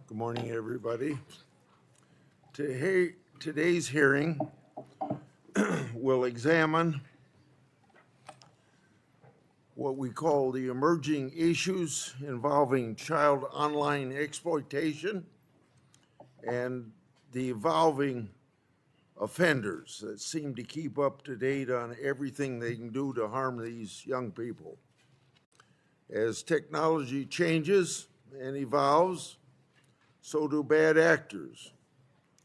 Good morning, everybody. Today's hearing will examine what we call the emerging issues involving child online exploitation and the evolving offenders that seem to keep up to date on everything they can do to harm these young people. As technology changes and evolves, so do bad actors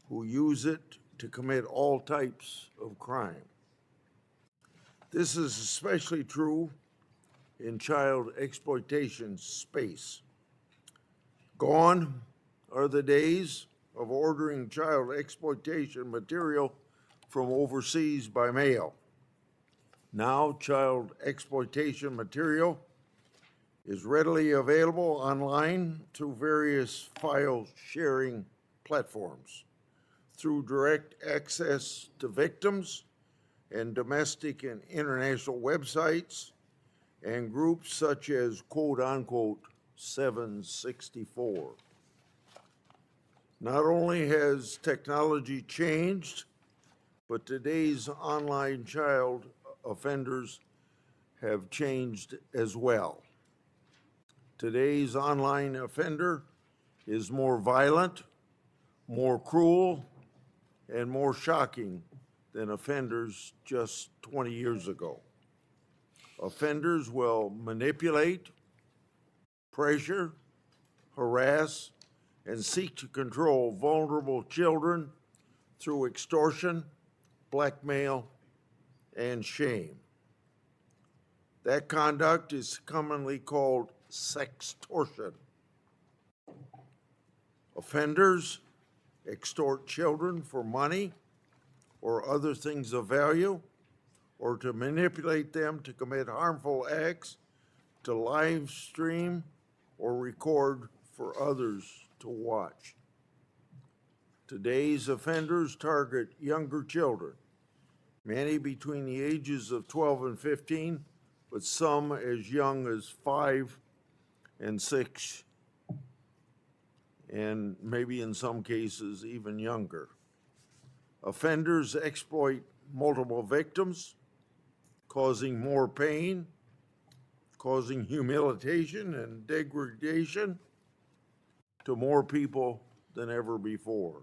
who use it to commit all types of crime. This is especially true in child exploitation space. Gone are the days of ordering child exploitation material from overseas by mail. Now, child exploitation material is readily available online through various file sharing platforms, through direct access to victims and domestic and international websites and groups such as quote unquote 764. Not only has technology changed, but today's online child offenders have changed as well. Today's online offender is more violent, more cruel, and more shocking than offenders just 20 years ago. Offenders will manipulate, pressure, harass, and seek to control vulnerable children through extortion, blackmail, and shame. That conduct is commonly called sextortion. Offenders extort children for money or other things of value, or to manipulate them to commit harmful acts, to live stream or record for others to watch. Today's offenders target younger children, many between the ages of 12 and 15, but some as young as 5 and 6, and maybe in some cases even younger. Offenders exploit multiple victims, causing more pain, causing humiliation and degradation to more people than ever before.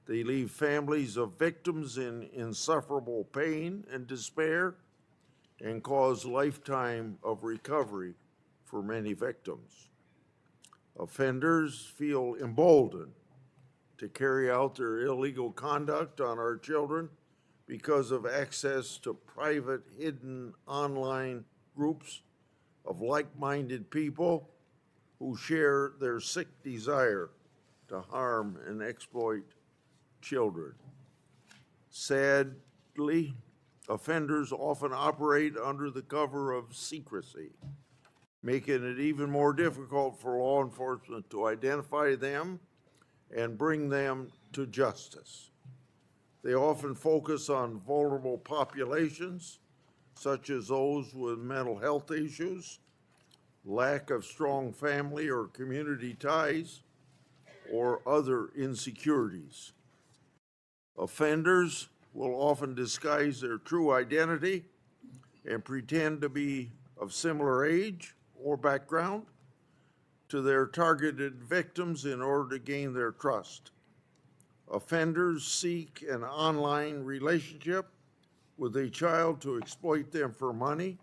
They leave families of victims in insufferable pain and despair and cause lifetime of recovery for many victims. Offenders feel emboldened to carry out their illegal conduct on our children because of access to private, hidden online groups of like-minded people who share their sick desire to harm and exploit children. Sadly, offenders often operate under the cover of secrecy, making it even more difficult for law enforcement to identify them and bring them to justice. They often focus on vulnerable populations, such as those with mental health issues, lack of strong family or community ties, or other insecurities. Offenders will often disguise their true identity and pretend to be of similar age or background to their targeted victims in order to gain their trust. Offenders seek an online relationship with a child to exploit them for money,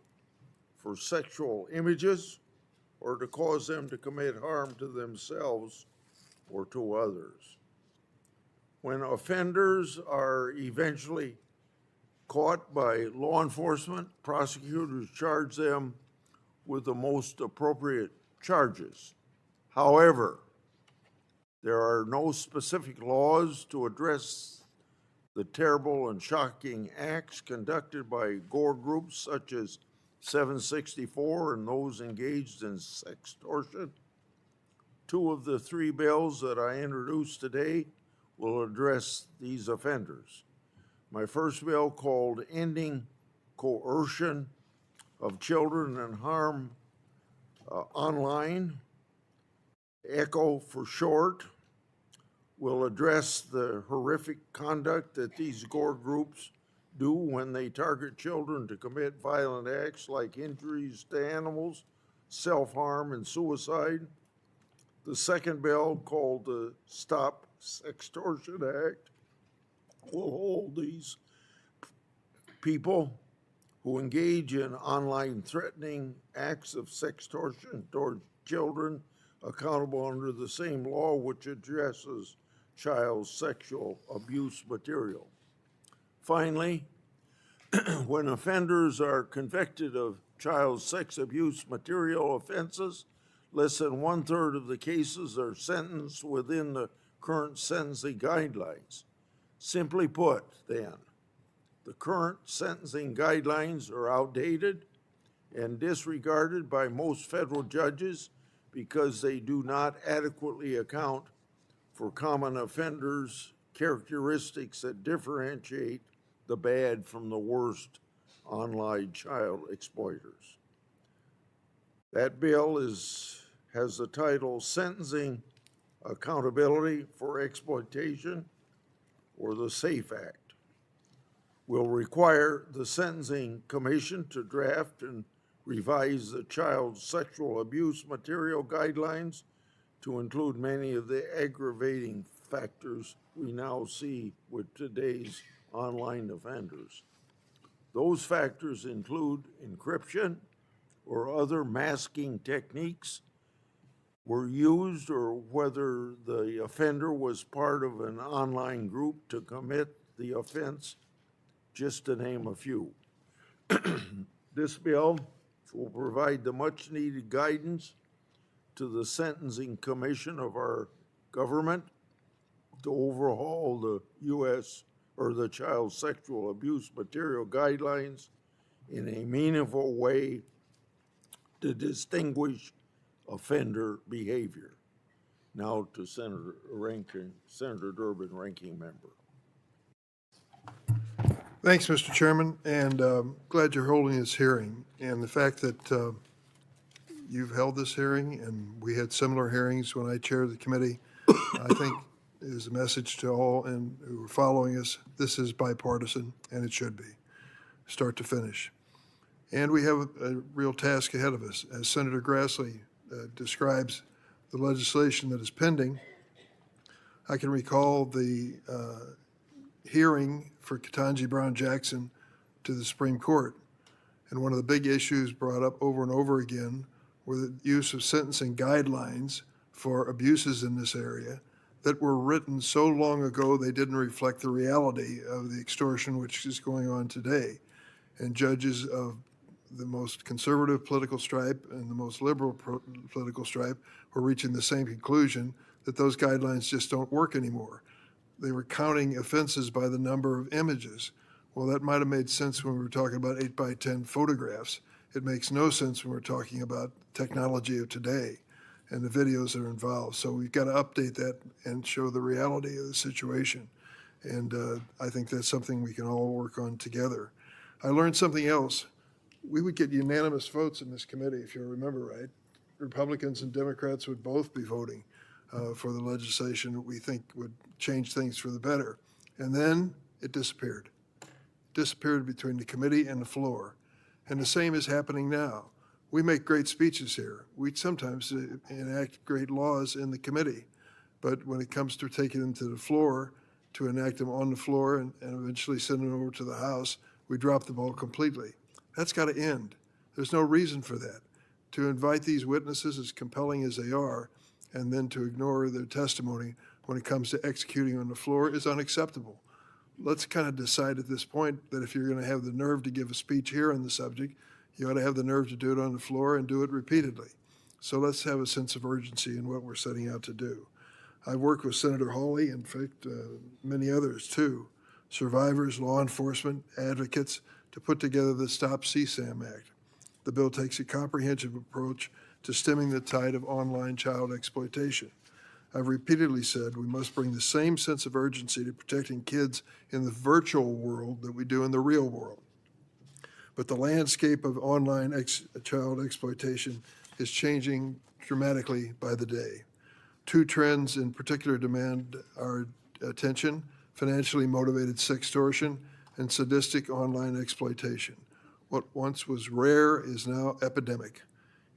for sexual images, or to cause them to commit harm to themselves or to others. When offenders are eventually caught by law enforcement, prosecutors charge them with the most appropriate charges. However, there are no specific laws to address the terrible and shocking acts conducted by gore groups such as 764 and those engaged in sextortion. 2 of the 3 bills that I introduced today will address these offenders. My first bill, called Ending Coercion of Children and Harm Online, ECHO for short, will address the horrific conduct that these gore groups do when they target children to commit violent acts like injuries to animals, self-harm, and suicide. The second bill, called the Stop Sextortion Act, will hold these people who engage in online threatening acts of sextortion toward children accountable under the same law which addresses child sexual abuse material. Finally, when offenders are convicted of child sex abuse material offenses, less than 1/3 of the cases are sentenced within the current sentencing guidelines. Simply put, then, the current sentencing guidelines are outdated and disregarded by most federal judges because they do not adequately account for common offenders' characteristics that differentiate the bad from the worst online child exploiters. That bill has the title Sentencing Accountability for Exploitation, or the SAFE Act. Will require the Sentencing Commission to draft and revise the child sexual abuse material guidelines to include many of the aggravating factors we now see with today's online offenders. Those factors include encryption or other masking techniques were used, or whether the offender was part of an online group to commit the offense, just to name a few. This bill will provide the much-needed guidance to the Sentencing Commission of our government to overhaul the U.S. or the child sexual abuse material guidelines in a meaningful way to distinguish offender behavior. Now to Senator Durbin, Ranking Member. Thanks, Mr. Chairman, and glad you're holding this hearing. And the fact that you've held this hearing, and we had similar hearings when I chaired the committee, I think is a message to all and who are following us. This is bipartisan, and it should be, start to finish. And we have a real task ahead of us. As Senator Grassley describes the legislation that is pending, I can recall the hearing for Ketanji Brown Jackson to the Supreme Court. And one of the big issues brought up over and over again were the use of sentencing guidelines for abuses in this area that were written so long ago they didn't reflect the reality of the extortion which is going on today. And judges of the most conservative political stripe and the most liberal political stripe were reaching the same conclusion, that those guidelines just don't work anymore. They were counting offenses by the number of images. Well, that might have made sense when we were talking about 8x10 photographs. It makes no sense when we're talking about technology of today and the videos that are involved. So we've got to update that and show the reality of the situation. And I think that's something we can all work on together. I learned something else. We would get unanimous votes in this committee, if you remember right. Republicans and Democrats would both be voting for the legislation that we think would change things for the better. And then it disappeared. Disappeared between the committee and the floor. And the same is happening now. We make great speeches here. We sometimes enact great laws in the committee. But when it comes to taking them to the floor, to enact them on the floor and eventually send them over to the House, we drop the ball completely. That's got to end. There's no reason for that. To invite these witnesses, as compelling as they are, and then to ignore their testimony when it comes to executing on the floor is unacceptable. Let's kind of decide at this point that if you're going to have the nerve to give a speech here on the subject, you ought to have the nerve to do it on the floor and do it repeatedly. So let's have a sense of urgency in what we're setting out to do. I've worked with Senator Hawley, in fact, many others too, survivors, law enforcement, advocates, to put together the Stop CSAM Act. The bill takes a comprehensive approach to stemming the tide of online child exploitation. I've repeatedly said we must bring the same sense of urgency to protecting kids in the virtual world that we do in the real world. But the landscape of online child exploitation is changing dramatically by the day. Two trends in particular demand our attention: financially motivated sextortion and sadistic online exploitation. What once was rare is now epidemic.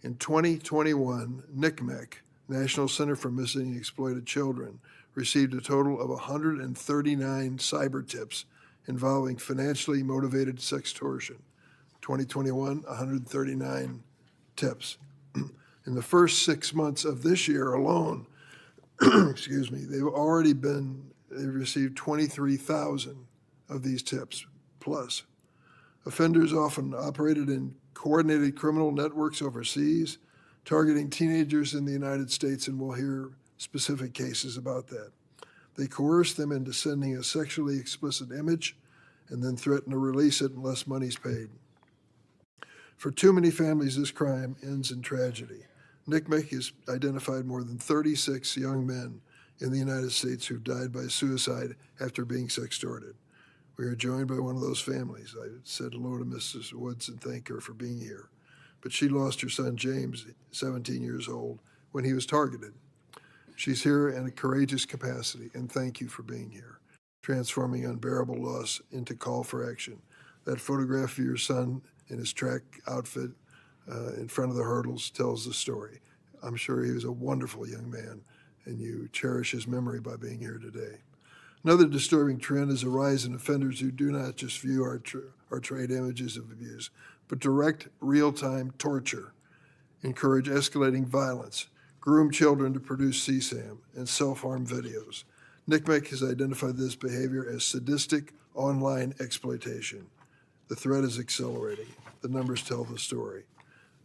In 2021, NCMEC, National Center for Missing and Exploited Children, received a total of 139 cyber tips involving financially motivated sextortion. 2021, 139 tips. In the first 6 months of this year alone, excuse me, they've received 23,000 of these tips plus. Offenders often operated in coordinated criminal networks overseas, targeting teenagers in the United States, and we'll hear specific cases about that. They coerce them into sending a sexually explicit image and then threaten to release it unless money's paid. For too many families, this crime ends in tragedy. NCMEC has identified more than 36 young men in the United States who've died by suicide after being sextorted. We are joined by one of those families. I said hello to Mrs. Woods and thank her for being here. But she lost her son, James, 17 years old, when he was targeted. She's here in a courageous capacity, and thank you for being here, transforming unbearable loss into call for action. That photograph of your son in his track outfit in front of the hurdles tells the story. I'm sure he was a wonderful young man, and you cherish his memory by being here today. Another disturbing trend is a rise in offenders who do not just view or trade images of abuse, but direct real-time torture, encourage escalating violence, groom children to produce CSAM, and self-harm videos. NCMEC has identified this behavior as sadistic online exploitation. The threat is accelerating. The numbers tell the story.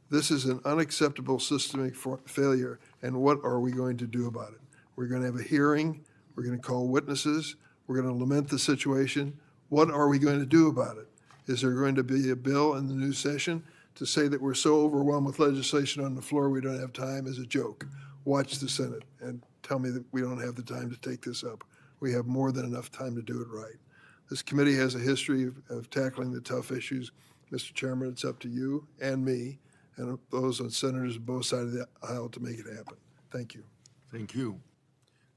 This is an unacceptable systemic failure, and what are we going to do about it? We're going to have a hearing. We're going to call witnesses. We're going to lament the situation. What are we going to do about it? Is there going to be a bill in the new session? To say that we're so overwhelmed with legislation on the floor we don't have time is a joke. Watch the Senate and tell me that we don't have the time to take this up. We have more than enough time to do it right. This committee has a history of tackling the tough issues. Mr. Chairman, it's up to you and me and those on senators on both sides of the aisle to make it happen. Thank you. Thank you.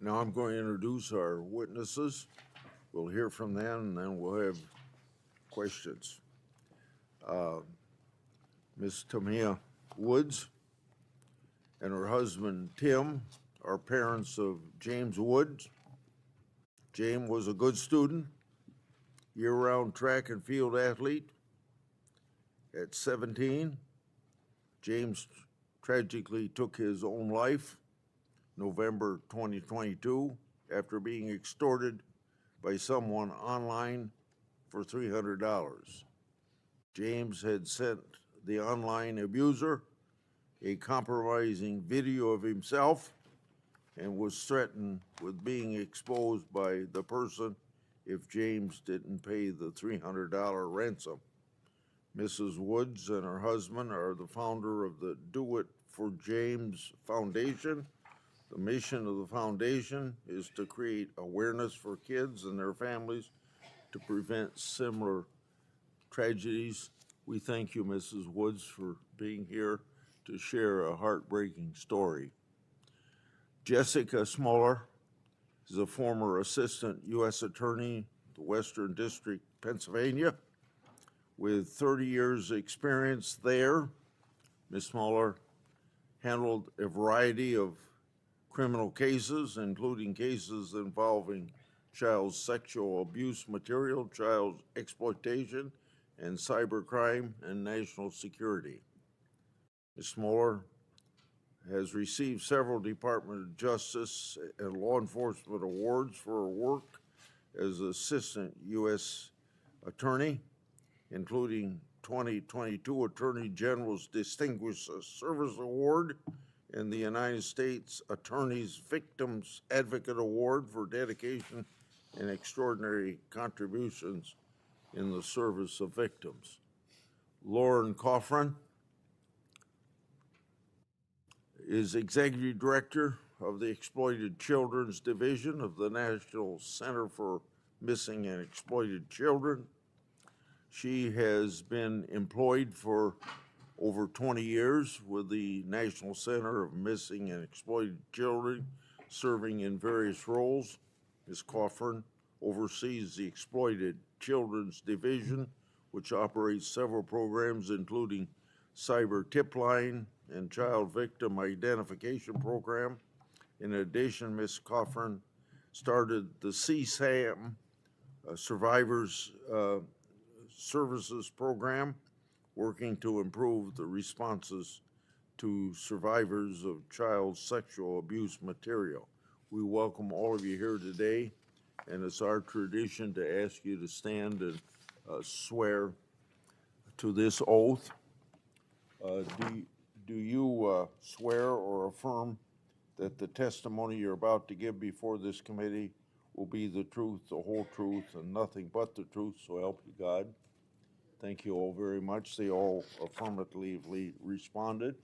Now I'm going to introduce our witnesses. We'll hear from them, and then we'll have questions. Ms. Tamia Woods and her husband, Tim, are parents of James Woods. James was a good student, year-round track and field athlete. At 17, James tragically took his own life November 2022 after being extorted by someone online for $300. James had sent the online abuser a compromising video of himself and was threatened with being exposed by the person if James didn't pay the $300 ransom. Mrs. Woods and her husband are the founder of the Do It for James Foundation. The mission of the foundation is to create awareness for kids and their families to prevent similar tragedies. We thank you, Mrs. Woods, for being here to share a heartbreaking story. Jessica Smoller is a former assistant U.S. attorney, the Western District, Pennsylvania. With 30 years experience there, Ms. Smoller handled a variety of criminal cases, including cases involving child sexual abuse material, child exploitation, and cybercrime and national security. Ms. Smoller has received several Department of Justice and law enforcement awards for her work as Assistant U.S. Attorney, including 2022 Attorney General's Distinguished Service Award and the United States Attorney's Victims Advocate Award for dedication and extraordinary contributions in the service of victims. Lauren Coffran is Executive Director of the Exploited Children's Division of the National Center for Missing and Exploited Children. She has been employed for over 20 years with the National Center of Missing and Exploited Children, serving in various roles. Ms. Coffern oversees the Exploited Children's Division, which operates several programs, including Cyber Tip Line and Child Victim Identification Program. In addition, Ms. Coffern started the CSAM Survivors Services Program, working to improve the responses to survivors of child sexual abuse material. We welcome all of you here today, and it's our tradition to ask you to stand and swear to this oath. Do you swear or affirm that the testimony you're about to give before this committee will be the truth, the whole truth, and nothing but the truth, so help you God? Thank you all very much. They all affirmatively responded.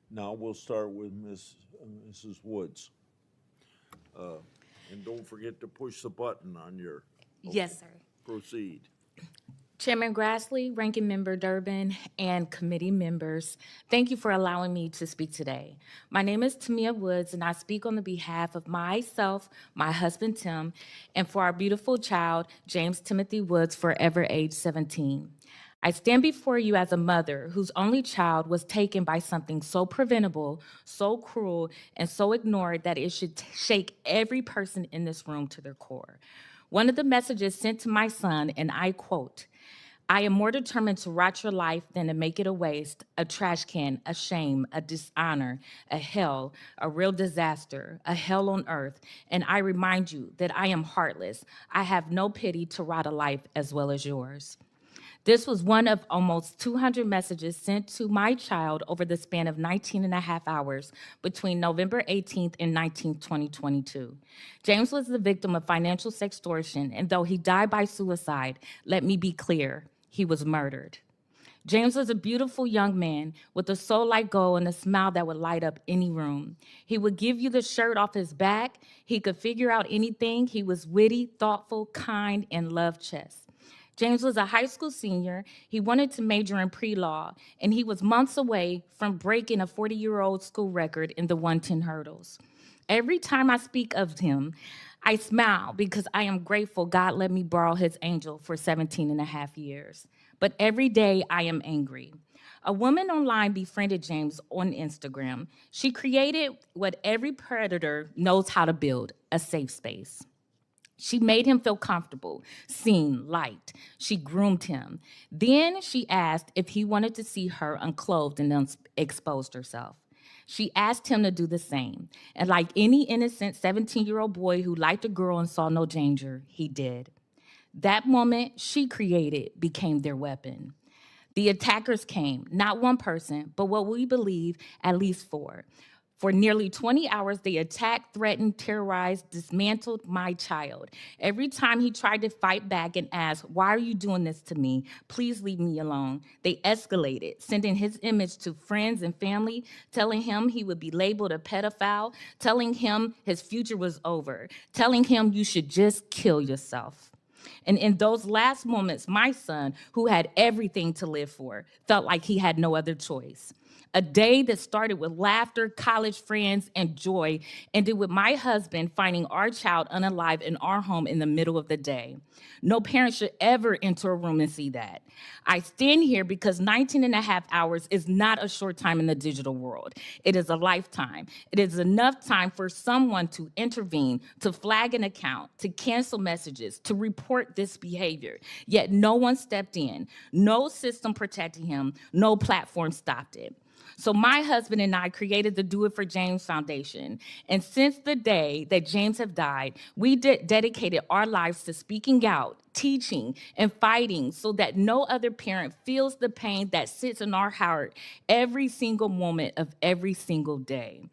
Now we'll start with Mrs. Woods. And don't forget to push the button on your... Okay. Yes, sir. Proceed. Chairman Grassley, Ranking Member Durbin, and committee members, thank you for allowing me to speak today. My name is Tamia Woods, and I speak on the behalf of myself, my husband Tim, and for our beautiful child, James Timothy Woods, forever age 17. I stand before you as a mother whose only child was taken by something so preventable, so cruel, and so ignored that it should shake every person in this room to their core. One of the messages sent to my son, and I quote, "I am more determined to rot your life than to make it a waste, a trash can, a shame, a dishonor, a hell, a real disaster, a hell on earth. And I remind you that I am heartless. I have no pity to rot a life as well as yours." This was one of almost 200 messages sent to my child over the span of 19 and a half hours between November 18th and 19th, 2022. James was the victim of financial sextortion, and though he died by suicide, let me be clear, he was murdered. James was a beautiful young man with a soul like gold and a smile that would light up any room. He would give you the shirt off his back. He could figure out anything. He was witty, thoughtful, kind, and loved chess. James was a high school senior. He wanted to major in pre-law, and he was months away from breaking a 40-year-old school record in the 110 hurdles. Every time I speak of him, I smile because I am grateful God let me borrow his angel for 17 and a half years. But every day I am angry. A woman online befriended James on Instagram. She created what every predator knows how to build, a safe space. She made him feel comfortable, seen, liked. She groomed him. Then she asked if he wanted to see her unclothed and exposed herself. She asked him to do the same. And like any innocent 17-year-old boy who liked a girl and saw no danger, he did. That moment she created became their weapon. The attackers came, not one person, but what we believe, at least four. For nearly 20 hours, they attacked, threatened, terrorized, dismantled my child. Every time he tried to fight back and ask, "Why are you doing this to me? Please leave me alone," they escalated, sending his image to friends and family, telling him he would be labeled a pedophile, telling him his future was over, telling him you should just kill yourself. And in those last moments, my son, who had everything to live for, felt like he had no other choice. A day that started with laughter, college friends, and joy ended with my husband finding our child unalive in our home in the middle of the day. No parent should ever enter a room and see that. I stand here because 19 and a half hours is not a short time in the digital world. It is a lifetime. It is enough time for someone to intervene, to flag an account, to cancel messages, to report this behavior. Yet no one stepped in, no system protected him, no platform stopped it. So my husband and I created the Do It for James Foundation. And since the day that James have died, we dedicated our lives to speaking out, teaching, and fighting so that no other parent feels the pain that sits in our heart every single moment of every single day.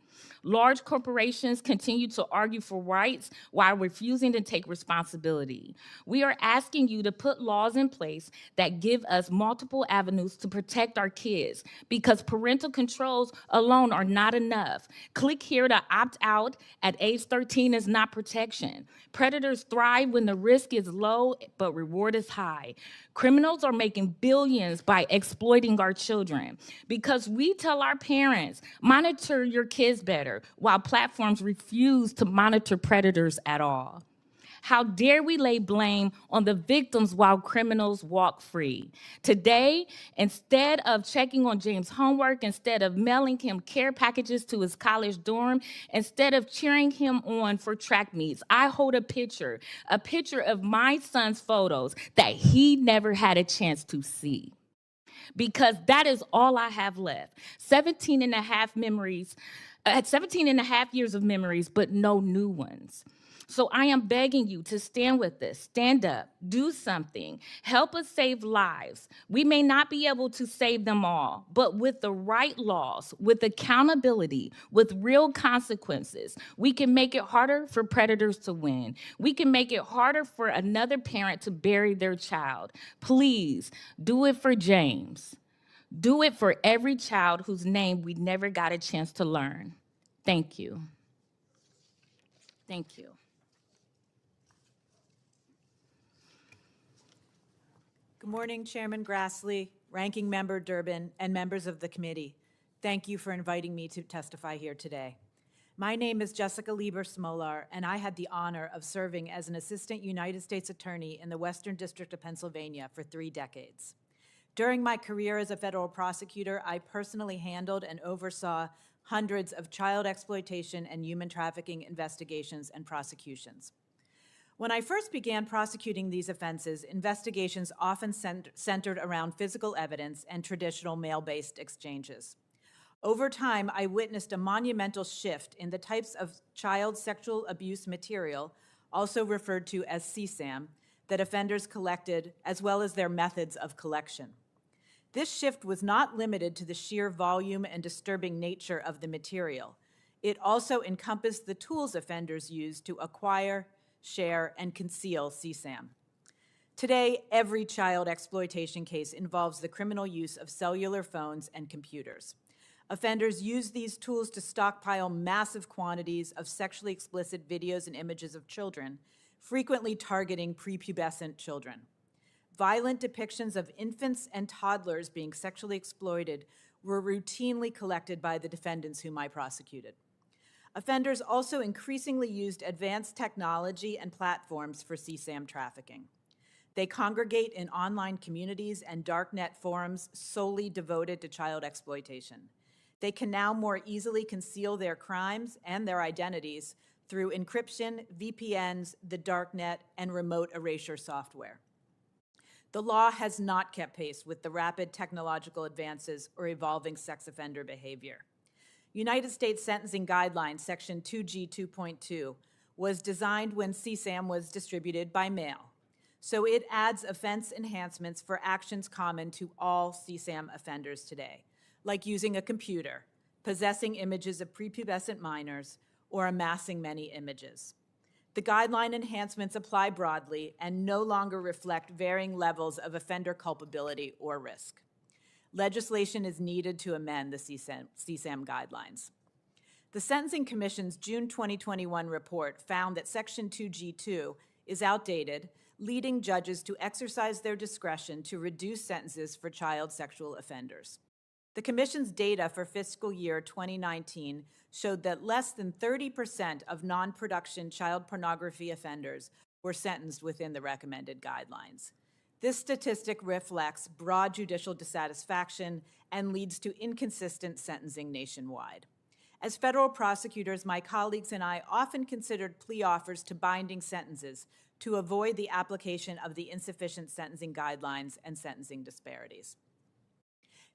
Large corporations continue to argue for rights while refusing to take responsibility. We are asking you to put laws in place that give us multiple avenues to protect our kids because parental controls alone are not enough. Click here to opt out at age 13 is not protection. Predators thrive when the risk is low but reward is high. Criminals are making billions by exploiting our children because we tell our parents, monitor your kids better. matter, while platforms refuse to monitor predators at all? How dare we lay blame on the victims while criminals walk free? Today, instead of checking on James' homework, instead of mailing him care packages to his college dorm, instead of cheering him on for track meets, I hold a picture of my son's photos that he never had a chance to see. Because that is all I have left. 17 and a half years of memories, but no new ones. So I am begging you to stand with us, stand up, do something, help us save lives. We may not be able to save them all, but with the right laws, with accountability, with real consequences, we can make it harder for predators to win. We can make it harder for another parent to bury their child. Please do it for James. Do it for every child whose name we never got a chance to learn. Thank you. Thank you. Good morning, Chairman Grassley, Ranking Member Durbin, and members of the committee. Thank you for inviting me to testify here today. My name is Jessica Lieber-Smolar, and I had the honor of serving as an Assistant United States Attorney in the Western District of Pennsylvania for 3 decades. During my career as a federal prosecutor, I personally handled and oversaw hundreds of child exploitation and human trafficking investigations and prosecutions. When I first began prosecuting these offenses, investigations often centered around physical evidence and traditional mail-based exchanges. Over time, I witnessed a monumental shift in the types of child sexual abuse material, also referred to as CSAM, that offenders collected, as well as their methods of collection. This shift was not limited to the sheer volume and disturbing nature of the material. It also encompassed the tools offenders used to acquire, share, and conceal CSAM. Today, every child exploitation case involves the criminal use of cellular phones and computers. Offenders use these tools to stockpile massive quantities of sexually explicit videos and images of children, frequently targeting prepubescent children. Violent depictions of infants and toddlers being sexually exploited were routinely collected by the defendants whom I prosecuted. Offenders also increasingly used advanced technology and platforms for CSAM trafficking. They congregate in online communities and darknet forums solely devoted to child exploitation. They can now more easily conceal their crimes and their identities through encryption, VPNs, the darknet, and remote erasure software. The law has not kept pace with the rapid technological advances or evolving sex offender behavior. United States Sentencing Guidelines, Section 2G 2.2, was designed when CSAM was distributed by mail. So it adds offense enhancements for actions common to all CSAM offenders today, like using a computer, possessing images of prepubescent minors, or amassing many images. The guideline enhancements apply broadly and no longer reflect varying levels of offender culpability or risk. Legislation is needed to amend the CSAM guidelines. The Sentencing Commission's June 2021 report found that Section 2G2 is outdated, leading judges to exercise their discretion to reduce sentences for child sexual offenders. The Commission's data for fiscal year 2019 showed that less than 30% of non-production child pornography offenders were sentenced within the recommended guidelines. This statistic reflects broad judicial dissatisfaction and leads to inconsistent sentencing nationwide. As federal prosecutors, my colleagues and I often considered plea offers to binding sentences to avoid the application of the insufficient sentencing guidelines and sentencing disparities.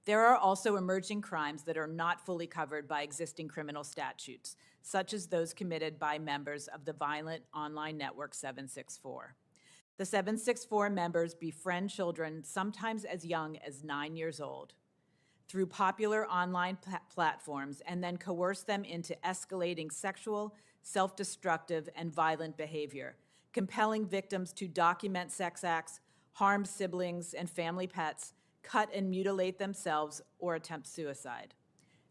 There are also emerging crimes that are not fully covered by existing criminal statutes, such as those committed by members of the violent online network 764. The 764 members befriend children sometimes as young as 9 years old through popular online platforms and then coerce them into escalating sexual, self-destructive, and violent behavior, compelling victims to document sex acts, harm siblings and family pets, cut and mutilate themselves, or attempt suicide.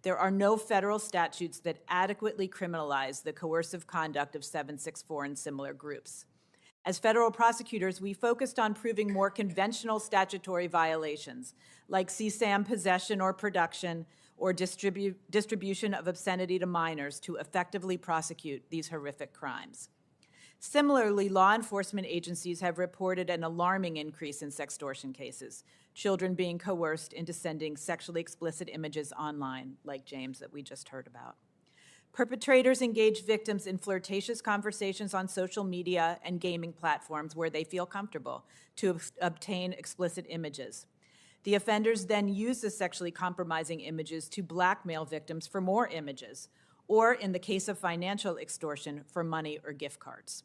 There are no federal statutes that adequately criminalize the coercive conduct of 764 and similar groups. As federal prosecutors, we focused on proving more conventional statutory violations, like CSAM possession or production, or distribution of obscenity to minors to effectively prosecute these horrific crimes. Similarly, law enforcement agencies have reported an alarming increase in sextortion cases, children being coerced into sending sexually explicit images online, like James that we just heard about. Perpetrators engage victims in flirtatious conversations on social media and gaming platforms where they feel comfortable to obtain explicit images. The offenders then use the sexually compromising images to blackmail victims for more images, or in the case of financial extortion, for money or gift cards.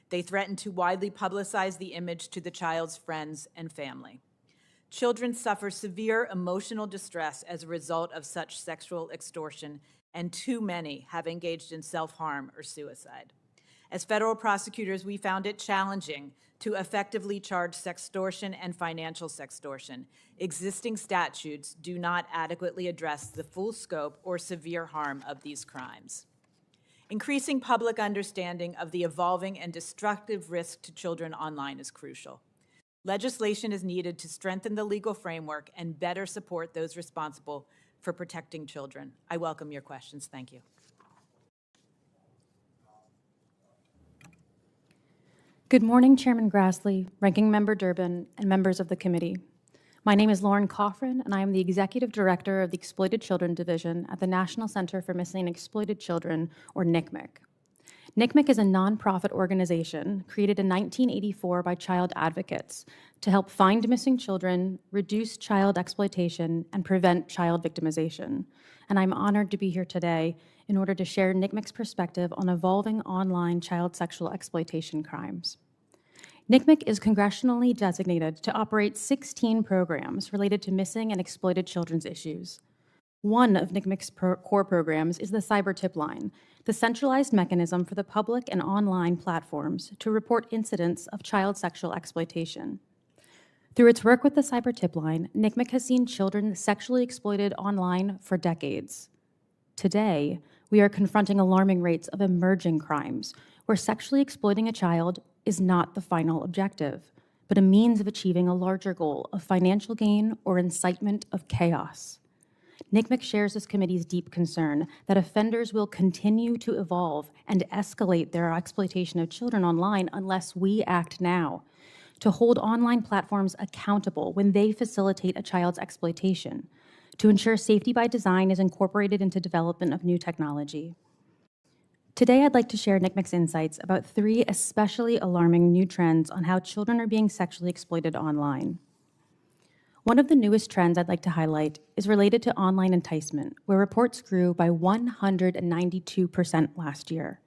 They threaten to widely publicize the image to the child's friends and family. Children suffer severe emotional distress as a result of such sexual extortion, and too many have engaged in self-harm or suicide. As federal prosecutors, we found it challenging to effectively charge sextortion and financial sextortion. Existing statutes do not adequately address the full scope or severe harm of these crimes. Increasing public understanding of the evolving and destructive risk to children online is crucial. Legislation is needed to strengthen the legal framework and better support those responsible for protecting children. I welcome your questions. Thank you. Good morning, Chairman Grassley, Ranking Member Durbin, and members of the committee. My name is Lauren Coffrin, and I am the Executive Director of the Exploited Children Division at the National Center for Missing and Exploited Children, or NCMEC. NCMEC is a nonprofit organization created in 1984 by child advocates to help find missing children, reduce child exploitation, and prevent child victimization. And I'm honored to be here today in order to share NCMEC's perspective on evolving online child sexual exploitation crimes. NCMEC is congressionally designated to operate 16 programs related to missing and exploited children's issues. One of NCMEC's core programs is the Cyber Tip Line, the centralized mechanism for the public and online platforms to report incidents of child sexual exploitation. Through its work with the Cyber Tip Line, NCMEC has seen children sexually exploited online for decades. Today, we are confronting alarming rates of emerging crimes where sexually exploiting a child is not the final objective, but a means of achieving a larger goal of financial gain or incitement of chaos. NCMEC shares this committee's deep concern that offenders will continue to evolve and escalate their exploitation of children online unless we act now to hold online platforms accountable when they facilitate a child's exploitation, to ensure safety by design is incorporated into development of new technology. Today, I'd like to share NCMEC's insights about 3 especially alarming new trends on how children are being sexually exploited online. One of the newest trends I'd like to highlight is related to online enticement, where reports grew by 192% last year.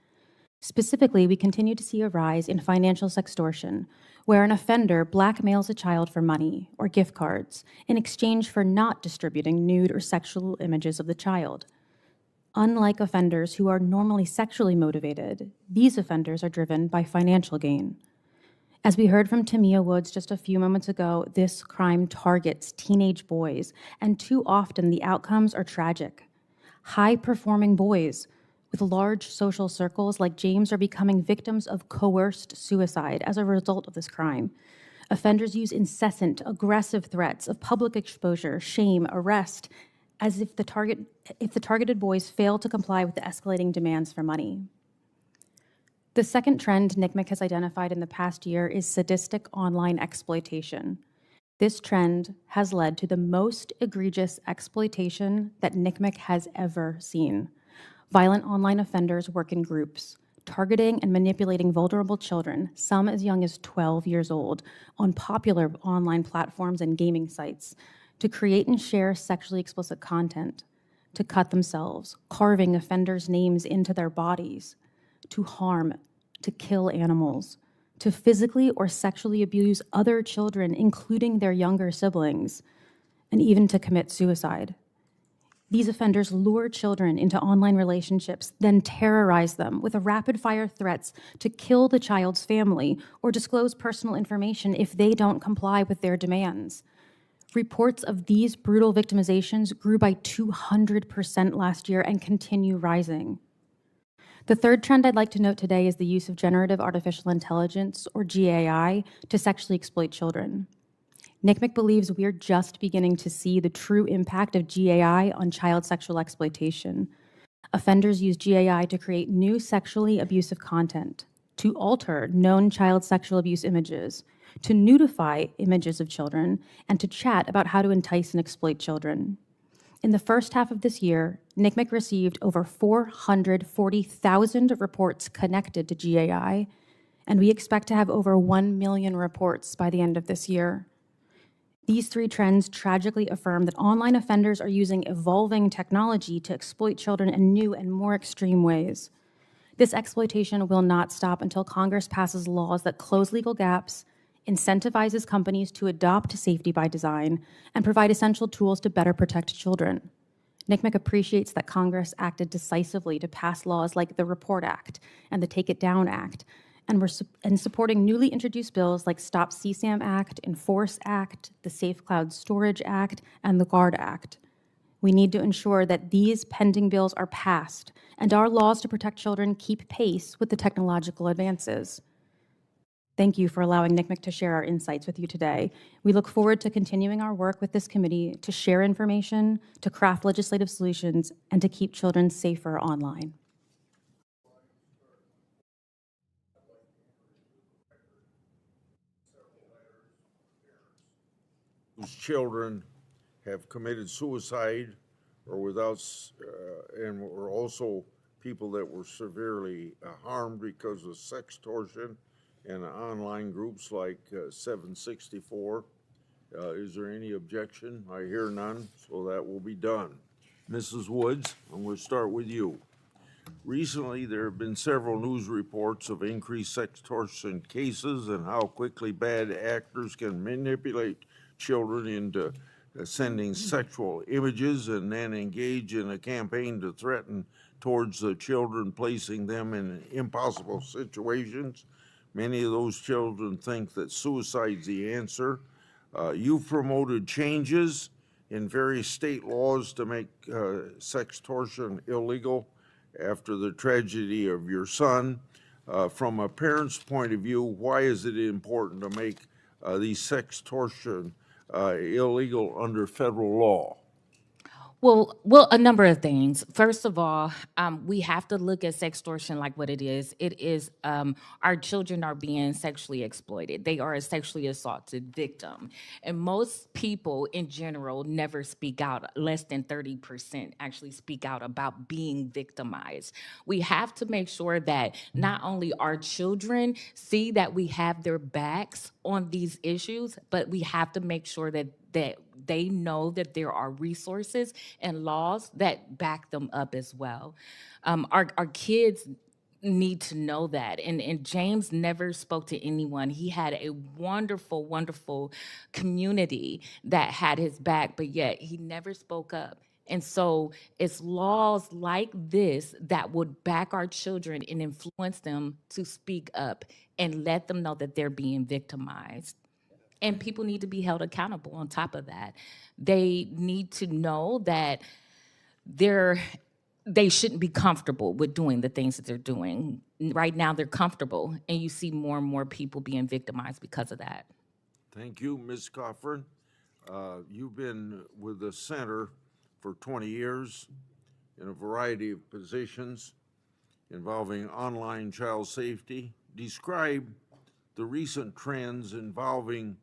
Specifically, we continue to see a rise in financial sextortion, where an offender blackmails a child for money or gift cards in exchange for not distributing nude or sexual images of the child. Unlike offenders who are normally sexually motivated, these offenders are driven by financial gain. As we heard from Tamia Woods just a few moments ago, this crime targets teenage boys, and too often the outcomes are tragic. High-performing boys with large social circles like James are becoming victims of coerced suicide as a result of this crime. Offenders use incessant, aggressive threats of public exposure, shame, arrest, as if the targeted boys fail to comply with the escalating demands for money. The second trend NCMEC has identified in the past year is sadistic online exploitation. This trend has led to the most egregious exploitation that NCMEC has ever seen. Violent online offenders work in groups, targeting and manipulating vulnerable children, some as young as 12 years old, on popular online platforms and gaming sites, to create and share sexually explicit content, to cut themselves, carving offenders' names into their bodies, to harm, to kill animals, to physically or sexually abuse other children, including their younger siblings, and even to commit suicide. These offenders lure children into online relationships, then terrorize them with rapid-fire threats to kill the child's family or disclose personal information if they don't comply with their demands. Reports of these brutal victimizations grew by 200% last year and continue rising. The third trend I'd like to note today is the use of generative artificial intelligence, or GAI, to sexually exploit children. NCMEC believes we're just beginning to see the true impact of GAI on child sexual exploitation. Offenders use GAI to create new sexually abusive content, to alter known child sexual abuse images, to nudify images of children, and to chat about how to entice and exploit children. In the first half of this year, NCMEC received over 440,000 reports connected to GAI, and we expect to have over 1 million reports by the end of this year. These three trends tragically affirm that online offenders are using evolving technology to exploit children in new and more extreme ways. This exploitation will not stop until Congress passes laws that close legal gaps, incentivizes companies to adopt safety by design, and provide essential tools to better protect children. NCMEC appreciates that Congress acted decisively to pass laws like the Report Act and the Take It Down Act, and supporting newly introduced bills like Stop CSAM Act, Enforce Act, the Safe Cloud Storage Act, and the GUARD Act. We need to ensure that these pending bills are passed and our laws to protect children keep pace with the technological advances. Thank you for allowing NCMEC to share our insights with you today. We look forward to continuing our work with this committee to share information, to craft legislative solutions, and to keep children safer online. Whose children have committed suicide or and were also people that were severely harmed because of sextortion and online groups like 764. Is there any objection? I hear none, so that will be done. Mrs. Woods, I'm going to start with you. Recently, there have been several news reports of increased sextortion cases and how quickly bad actors can manipulate children into sending sexual images and then engage in a campaign to threaten towards the children, placing them in impossible situations. Many of those children think that suicide's the answer. You've promoted changes in various state laws to make sextortion illegal after the tragedy of your son. From a parent's point of view, why is it important to make these sextortion illegal under federal law? Well, a number of things. First of all, we have to look at sextortion like what it is. It is our children are being sexually exploited. They are a sexually assaulted victim. And most people in general never speak out. Less than 30% actually speak out about being victimized. We have to make sure that not only our children see that we have their backs on these issues, but we have to make sure that they know that there are resources and laws that back them up as well. Our kids need to know that. And James never spoke to anyone. He had a wonderful, wonderful community that had his back, but yet he never spoke up. And so it's laws like this that would back our children and influence them to speak up and let them know that they're being victimized. And people need to be held accountable on top of that. They need to know that they shouldn't be comfortable with doing the things that they're doing. Right now, they're comfortable, and you see more and more people being victimized because of that. Thank you, Ms. Coffrin. You've been with the center for 20 years in a variety of positions involving online child safety. Describe the recent trends involving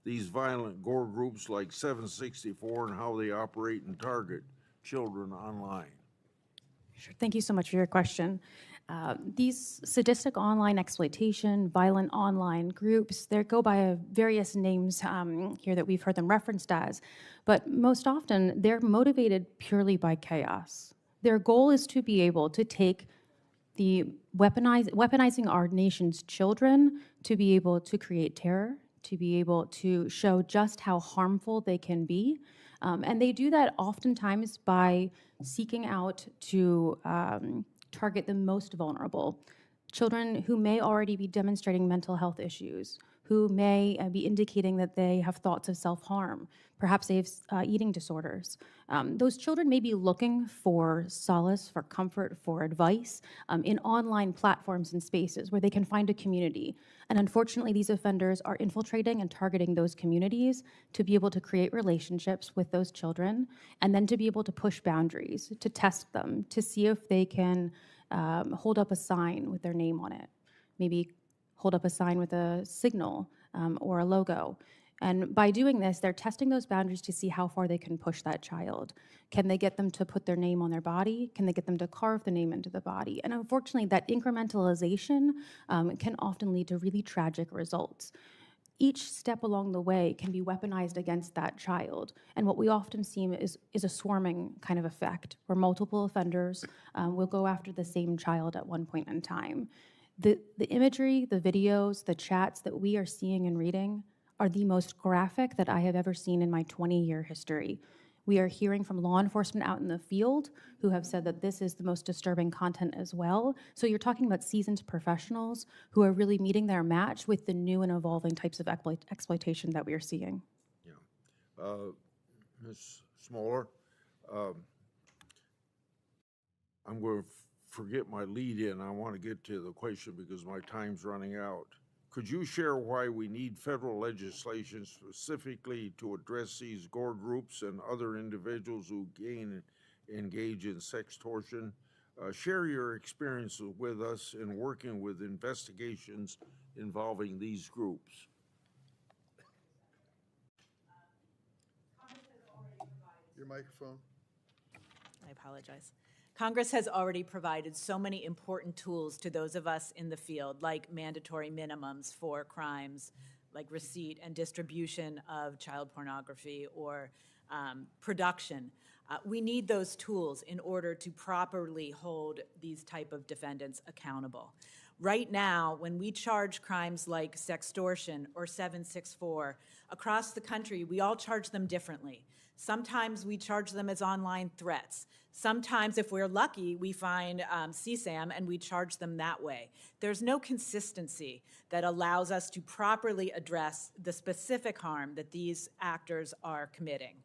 these violent gore groups like 764 and how they operate and target children online. Sure. Thank you so much for your question. These sadistic online exploitation, violent online groups, they go by various names here that we've heard them referenced as, but most often they're motivated purely by chaos. Their goal is to be able to take the weaponizing our nation's children to be able to create terror, to be able to show just how harmful they can be. And they do that oftentimes by seeking out to target the most vulnerable, children who may already be demonstrating mental health issues, who may be indicating that they have thoughts of self-harm. Perhaps they have eating disorders. Those children may be looking for solace, for comfort, for advice in online platforms and spaces where they can find a community. And unfortunately, these offenders are infiltrating and targeting those communities to be able to create relationships with those children, and then to be able to push boundaries, to test them, to see if they can hold up a sign with their name on it, maybe hold up a sign with a signal or a logo. And by doing this, they're testing those boundaries to see how far they can push that child. Can they get them to put their name on their body? Can they get them to carve the name into the body? And unfortunately, that incrementalization can often lead to really tragic results. Each step along the way can be weaponized against that child. And what we often see is a swarming kind of effect, where multiple offenders will go after the same child at one point in time. The imagery, the videos, the chats that we are seeing and reading are the most graphic that I have ever seen in my 20-year history. We are hearing from law enforcement out in the field who have said that this is the most disturbing content as well. So you're talking about seasoned professionals who are really meeting their match with the new and evolving types of exploitation that we are seeing. Yeah. Ms. Smoller, I'm going to forget my lead-in. I want to get to the question because my time's running out. Could you share why we need federal legislation specifically to address these gore groups and other individuals who engage in sextortion? Share your experiences with us in working with investigations involving these groups. Your microphone. I apologize. Congress has already provided so many important tools to those of us in the field, like mandatory minimums for crimes like receipt and distribution of child pornography or production. We need those tools in order to properly hold these type of defendants accountable. Right now, when we charge crimes like sextortion or 764, across the country, we all charge them differently. Sometimes we charge them as online threats. Sometimes, if we're lucky, we find CSAM and we charge them that way. There's no consistency that allows us to properly address the specific harm that these actors are committing.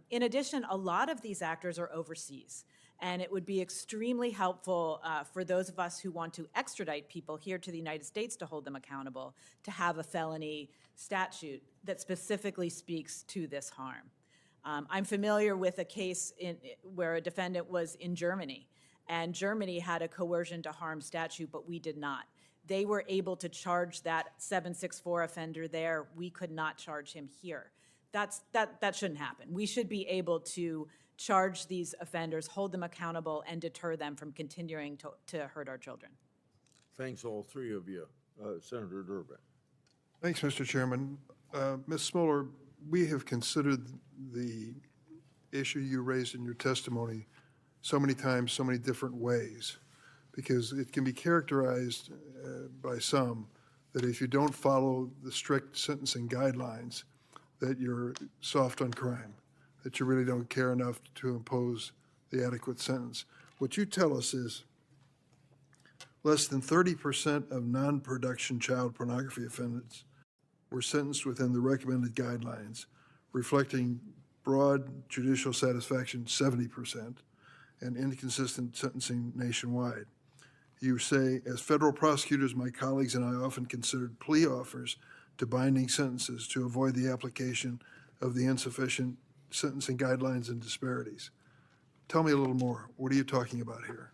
In addition, a lot of these actors are overseas, and it would be extremely helpful for those of us who want to extradite people here to the United States to hold them accountable to have a felony statute that specifically speaks to this harm. I'm familiar with a case where a defendant was in Germany, and Germany had a coercion to harm statute, but we did not. They were able to charge that 764 offender there. We could not charge him here. That shouldn't happen. We should be able to charge these offenders, hold them accountable, and deter them from continuing to hurt our children. Thanks, all three of you. Senator Durbin. Thanks, Mr. Chairman. Ms. Smoller, we have considered the issue you raised in your testimony so many times, so many different ways, because it can be characterized by some that if you don't follow the strict sentencing guidelines, that you're soft on crime, that you really don't care enough to impose the adequate sentence. What you tell us is less than 30% of non-production child pornography offenders were sentenced within the recommended guidelines, reflecting broad judicial satisfaction, 70%, and inconsistent sentencing nationwide. You say, as federal prosecutors, my colleagues and I often considered plea offers to binding sentences to avoid the application of the insufficient sentencing guidelines and disparities. Tell me a little more. What are you talking about here?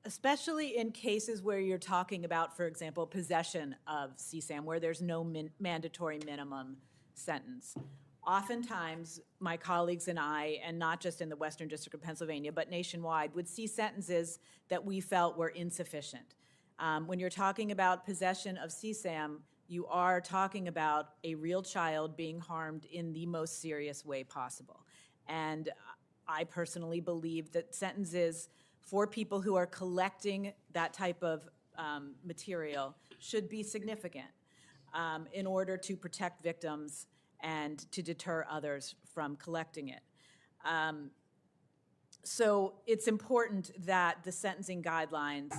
Especially in cases where you're talking about, for example, possession of CSAM, where there's no mandatory minimum sentence. Oftentimes, my colleagues and I, and not just in the Western District of Pennsylvania, but nationwide, would see sentences that we felt were insufficient. When you're talking about possession of CSAM, you are talking about a real child being harmed in the most serious way possible. And I personally believe that sentences for people who are collecting that type of material should be significant in order to protect victims and to deter others from collecting it. So it's important that the sentencing guidelines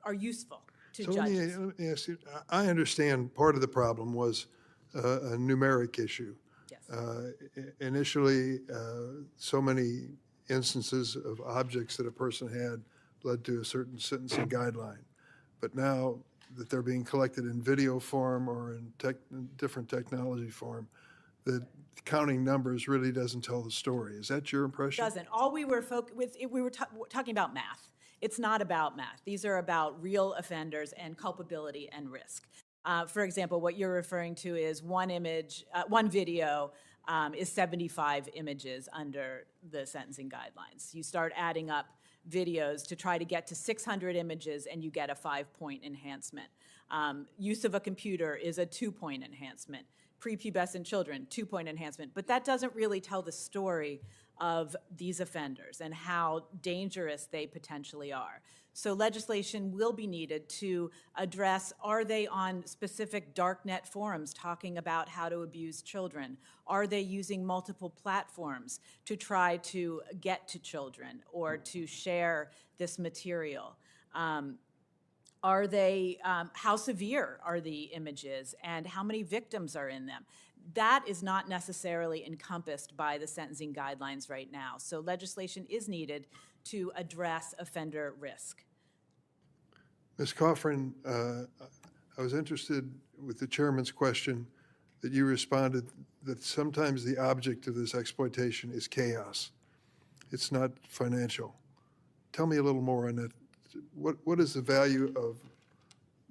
are useful to So judges. let me ask you, I understand part of the problem was a numeric issue. Yes. Initially, so many instances of objects that a person had led to a certain sentencing guideline. But now that they're being collected in video form or in different technology form, the counting numbers really doesn't tell the story. Is that your impression? Doesn't. All we were we were talking about math. It's not about math. These are about real offenders and culpability and risk. For example, what you're referring to is one image, one video is 75 images under the sentencing guidelines. You start adding up videos to try to get to 600 images and you get a 5-point enhancement. Use of a computer is a 2-point enhancement. Prepubescent children, 2-point enhancement. But that doesn't really tell the story of these offenders and how dangerous they potentially are. So legislation will be needed to address, are they on specific darknet forums talking about how to abuse children? Are they using multiple platforms to try to get to children or to share this material? Are they, how severe are the images and how many victims are in them? That is not necessarily encompassed by the sentencing guidelines right now. So legislation is needed to address offender risk. Ms. Coffrin, I was interested with the chairman's question that you responded that sometimes the object of this exploitation is chaos. It's not financial. Tell me a little more on that. What is the value of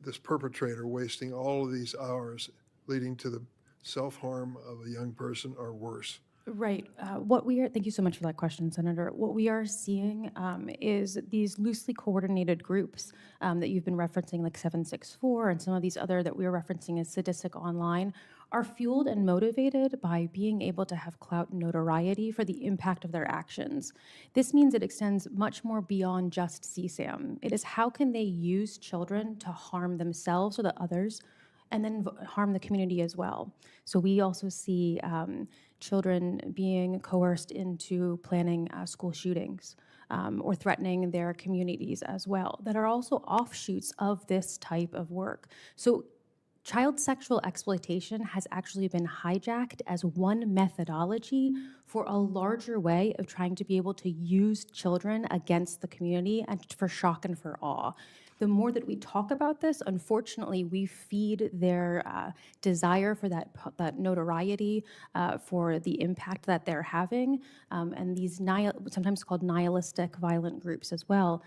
this perpetrator wasting all of these hours leading to the self-harm of a young person or worse? Right. Thank you so much for that question, Senator. What we are seeing is these loosely coordinated groups that you've been referencing, like 764 and some of these other that we are referencing as sadistic online, are fueled and motivated by being able to have clout and notoriety for the impact of their actions. This means it extends much more beyond just CSAM. It is how can they use children to harm themselves or the others, and then harm the community as well. So we also see children being coerced into planning school shootings or threatening their communities as well, that are also offshoots of this type of work. So child sexual exploitation has actually been hijacked as one methodology for a larger way of trying to be able to use children against the community and for shock and for awe. The more that we talk about this, unfortunately, we feed their desire for that notoriety, for the impact that they're having, and these sometimes called nihilistic violent groups as well,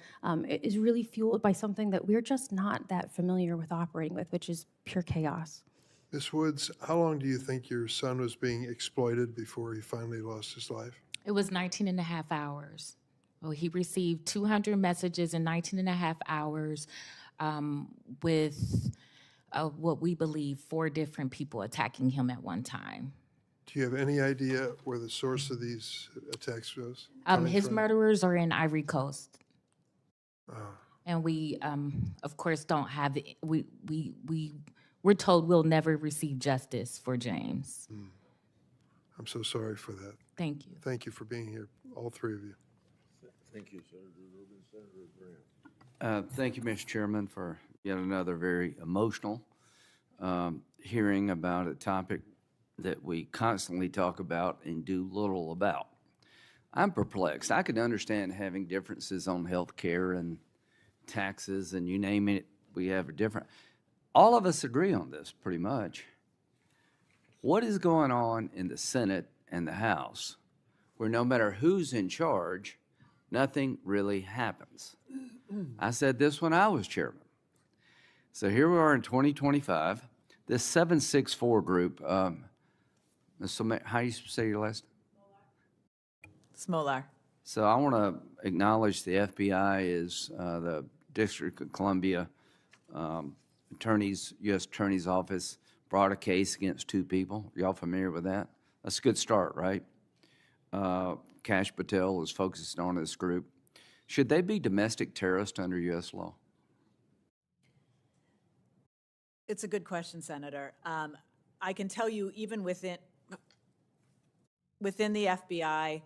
is really fueled by something that we're just not that familiar with operating with, which is pure chaos. Ms. Woods, how long do you think your son was being exploited before he finally lost his life? It was 19 and a half hours. Well, he received 200 messages in 19 and a half hours with what we believe 4 different people attacking him at one time. Do you have any idea where the source of these attacks was? His murderers are in Ivory Coast. And we, of course, don't have, we're told we'll never receive justice for James. I'm so sorry for that. Thank you. Thank you for being here, all 3 of you. Thank you, Senator Rubin. Senator Grant. Thank you, Mr. Chairman, for yet another very emotional hearing about a topic that we constantly talk about and do little about. I'm perplexed. I could understand having differences on health care and taxes and you name it, we have a different. All of us agree on this pretty much. What is going on in the Senate and the House where no matter who's in charge, nothing really happens? I said this when I was chairman. So here we are in 2025. This 764 group, how do you say your last? Smolar. So I want to acknowledge the FBI is the District of Columbia U.S. Attorney's Office brought a case against 2 people. Y'all familiar with that? That's a good start, right? Kash Patel is focused on this group. Should they be domestic terrorists under U.S. law? It's a good question, Senator. I can tell you even within the FBI,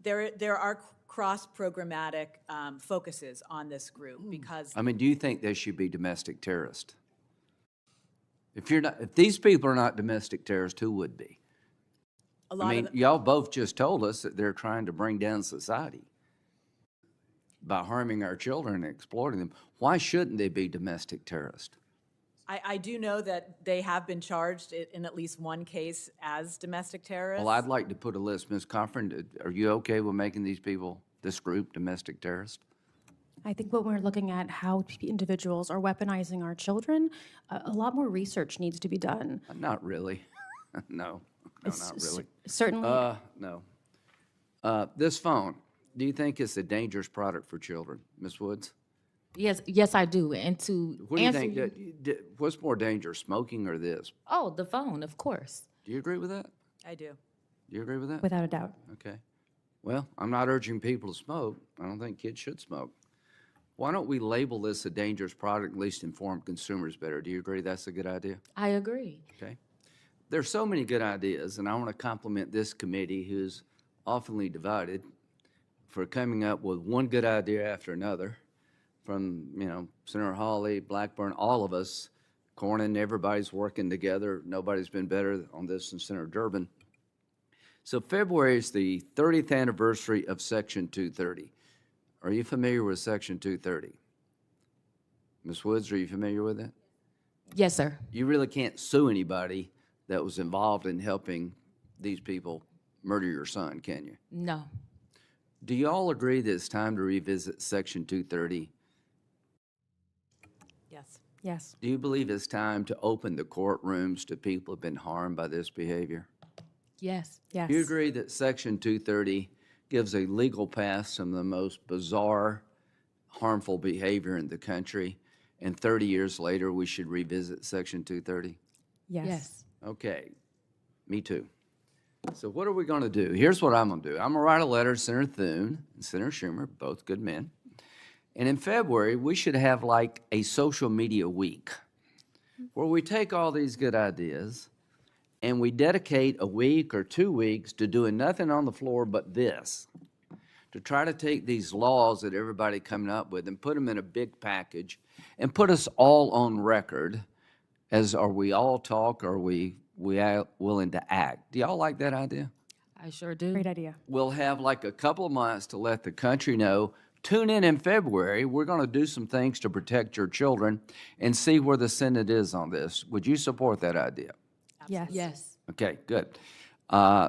There are cross-programmatic focuses on this group because I mean, do you think they should be domestic terrorists? If these people are not domestic terrorists, who would be? a lot I mean, of y'all both just told us that they're trying to bring down society by harming our children and exploiting them. Why shouldn't they be domestic terrorists? I do know that they have been charged in at least one case as domestic terrorists. Well, I'd like to put a list. Ms. Cochran, are you okay with making these people, this group, domestic terrorists? I think when we're looking at how individuals are weaponizing our children, a lot more research needs to be done. Not really. No, not really. Certainly. No. This phone, do you think it's a dangerous product for children, Ms. Woods? Yes, I do. And to What do you answer think? What's more dangerous, smoking or this? oh, the phone, of course. Do you agree with that? I do. Do you agree with that? Without a doubt. Okay. Well, I'm not urging people to smoke. I don't think kids should smoke. Why don't we label this a dangerous product, at least inform consumers better? Do you agree that's a good idea? I agree. Okay. There's so many good ideas, and I want to compliment this committee, who's oftenly divided, for coming up with one good idea after another. From, Senator Hawley, Blackburn, all of us, Cornyn, everybody's working together. Nobody's been better on this than Senator Durbin. So February is the 30th anniversary of Section 230. Are you familiar with Section 230? Ms. Woods, are you familiar with it? Yes, sir. You really can't sue anybody that was involved in helping these people murder your son, can you? No. Do you all agree that it's time to revisit Section 230? Yes. Yes. Do you believe it's time to open the courtrooms to people who have been harmed by this behavior? Yes. Yes. Do you agree that Section 230 gives a legal pass to some of the most bizarre, harmful behavior in the country, and 30 years later we should revisit Section 230? Yes. Yes. Okay, me too. So what are we going to do? Here's what I'm going to do. I'm going to write a letter to Senator Thune and Senator Schumer, both good men. And in February, we should have like a social media week where we take all these good ideas and we dedicate a week or 2 weeks to doing nothing on the floor but this, to try to take these laws that everybody coming up with and put them in a big package and put us all on record as are we all talk or are we willing to act. Do y'all like that idea? I sure do. Great idea. We'll have like a couple of months to let the country know. Tune in February. We're going to do some things to protect your children and see where the Senate is on this. Would you support that idea? Yes. Yes. Okay, good.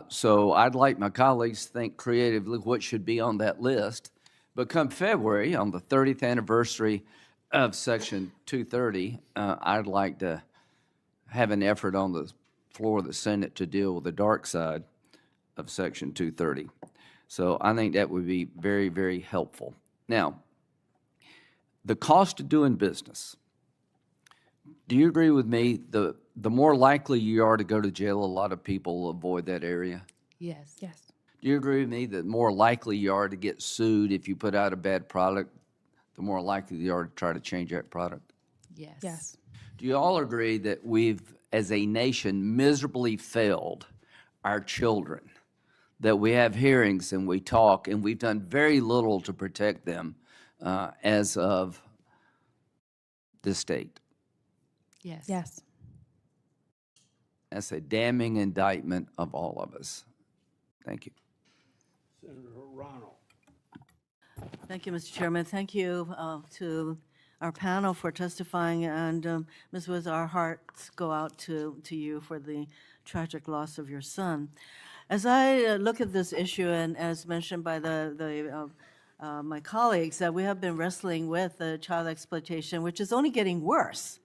So I'd like my colleagues to think creatively what should be on that list. But come February, on the 30th anniversary of Section 230, I'd like to have an effort on the floor of the Senate to deal with the dark side of Section 230. So I think that would be very, very helpful. Now, the cost of doing business. Do you agree with me? The more likely you are to go to jail, a lot of people will avoid that area. Yes. Yes. Do you agree with me that the more likely you are to get sued if you put out a bad product, the more likely you are to try to change that product? Yes. Yes. Do you all agree that we've, as a nation, miserably failed our children? That we have hearings and we talk and we've done very little to protect them as of this state? Yes. Yes. That's a damning indictment of all of us. Thank you. Senator Ronald. Thank you, Mr. Chairman. Thank you to our panel for testifying, and Ms. Woods, our hearts go out to you for the tragic loss of your son. As I look at this issue, and as mentioned by my colleagues, that we have been wrestling with child exploitation, which is only getting worse.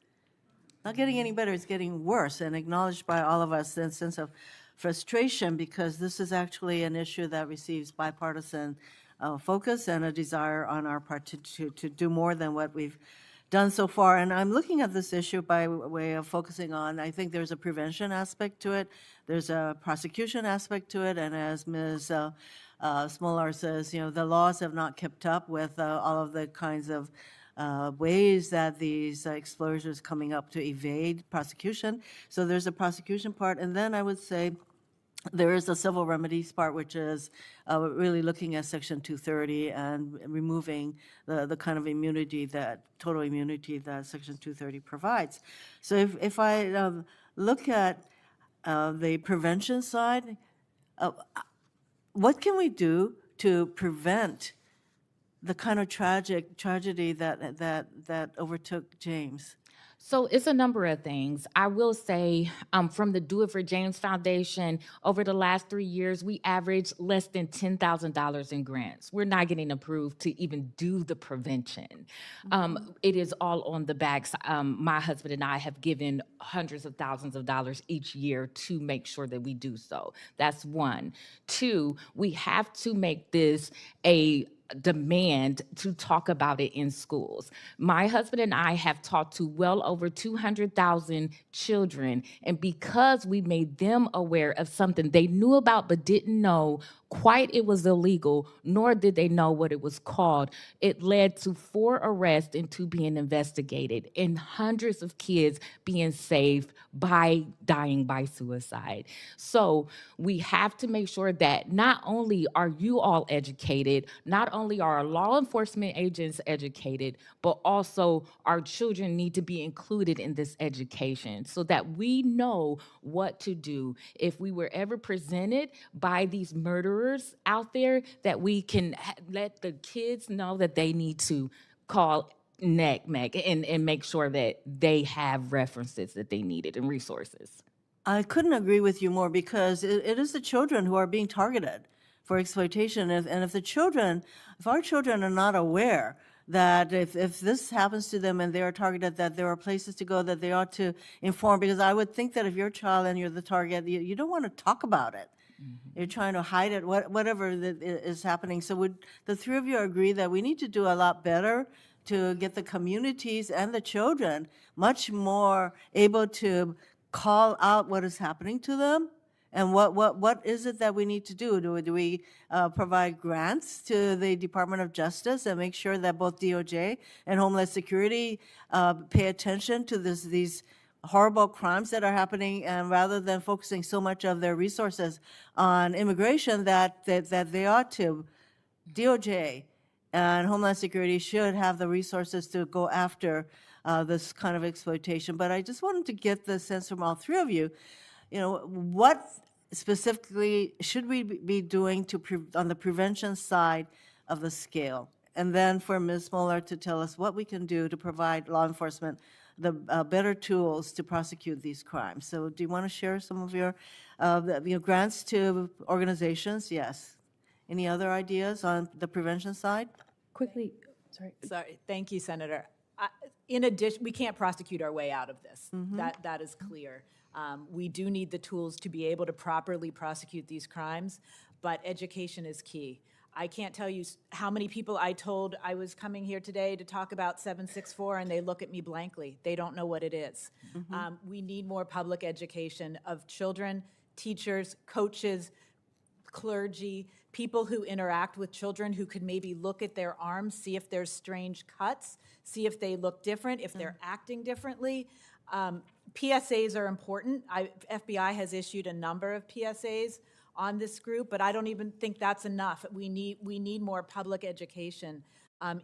Not getting any better, it's getting worse, and acknowledged by all of us in a sense of frustration, because this is actually an issue that receives bipartisan focus and a desire on our part to do more than what we've done so far. And I'm looking at this issue by way of focusing on, I think there's a prevention aspect to it, there's a prosecution aspect to it, and as Ms. Smolar says, the laws have not kept up with all of the kinds of ways that these explorers are coming up to evade prosecution. So there's a prosecution part, and then I would say There is a civil remedies part, which is really looking at Section 230 and removing the kind of immunity that, total immunity that Section 230 provides. So if I look at the prevention side, what can we do to prevent the kind of tragedy that overtook James? So it's a number of things. I will say from the Do It for James Foundation, over the last 3 years, we averaged less than $10,000 in grants. We're not getting approved to even do the prevention. It is all on the backs. My husband and I have given hundreds of thousands of dollars each year to make sure that we do so. That's one. Two, we have to make this a demand to talk about it in schools. My husband and I have talked to well over 200,000 children, and because we made them aware of something they knew about but didn't know quite it was illegal, nor did they know what it was called, it led to 4 arrests and 2 being investigated, and hundreds of kids being saved by dying by suicide. So we have to make sure that not only are you all educated, not only are our law enforcement agents educated, but also our children need to be included in this education so that we know what to do if we were ever presented by these murderers out there, that we can let the kids know that they need to call NECMEC and make sure that they have references that they needed and resources. I couldn't agree with you more, because it is the children who are being targeted for exploitation. And if our children are not aware that if this happens to them and they are targeted, that there are places to go, that they ought to inform, because I would think that if you're a child and you're the target, you don't want to talk about it. You're trying to hide it, whatever that is happening. So would the 3 of you agree that we need to do a lot better to get the communities and the children much more able to call out what is happening to them? And what is it that we need to do? Do we provide grants to the Department of Justice and make sure that both DOJ and Homeland Security pay attention to these horrible crimes that are happening, and rather than focusing so much of their resources on immigration, that they ought to, DOJ and Homeland Security should have the resources to go after this kind of exploitation. But I just wanted to get the sense from all 3 of you, what specifically should we be doing on the prevention side of the scale? And then for Ms. Moeller to tell us what we can do to provide law enforcement the better tools to prosecute these crimes. So do you want to share some of your grants to organizations? Yes. Any other ideas on the prevention side? Quickly, sorry. Sorry, thank you, Senator. In addition, we can't prosecute our way out of this. That is clear. We do need the tools to be able to properly prosecute these crimes, but education is key. I can't tell you how many people I told I was coming here today to talk about 764, and they look at me blankly. They don't know what it is. We need more public education of children, teachers, coaches, clergy, people who interact with children, who could maybe look at their arms, see if there's strange cuts, see if they look different, if they're acting differently. PSAs are important. FBI has issued a number of PSAs on this group, but I don't even think that's enough. We need more public education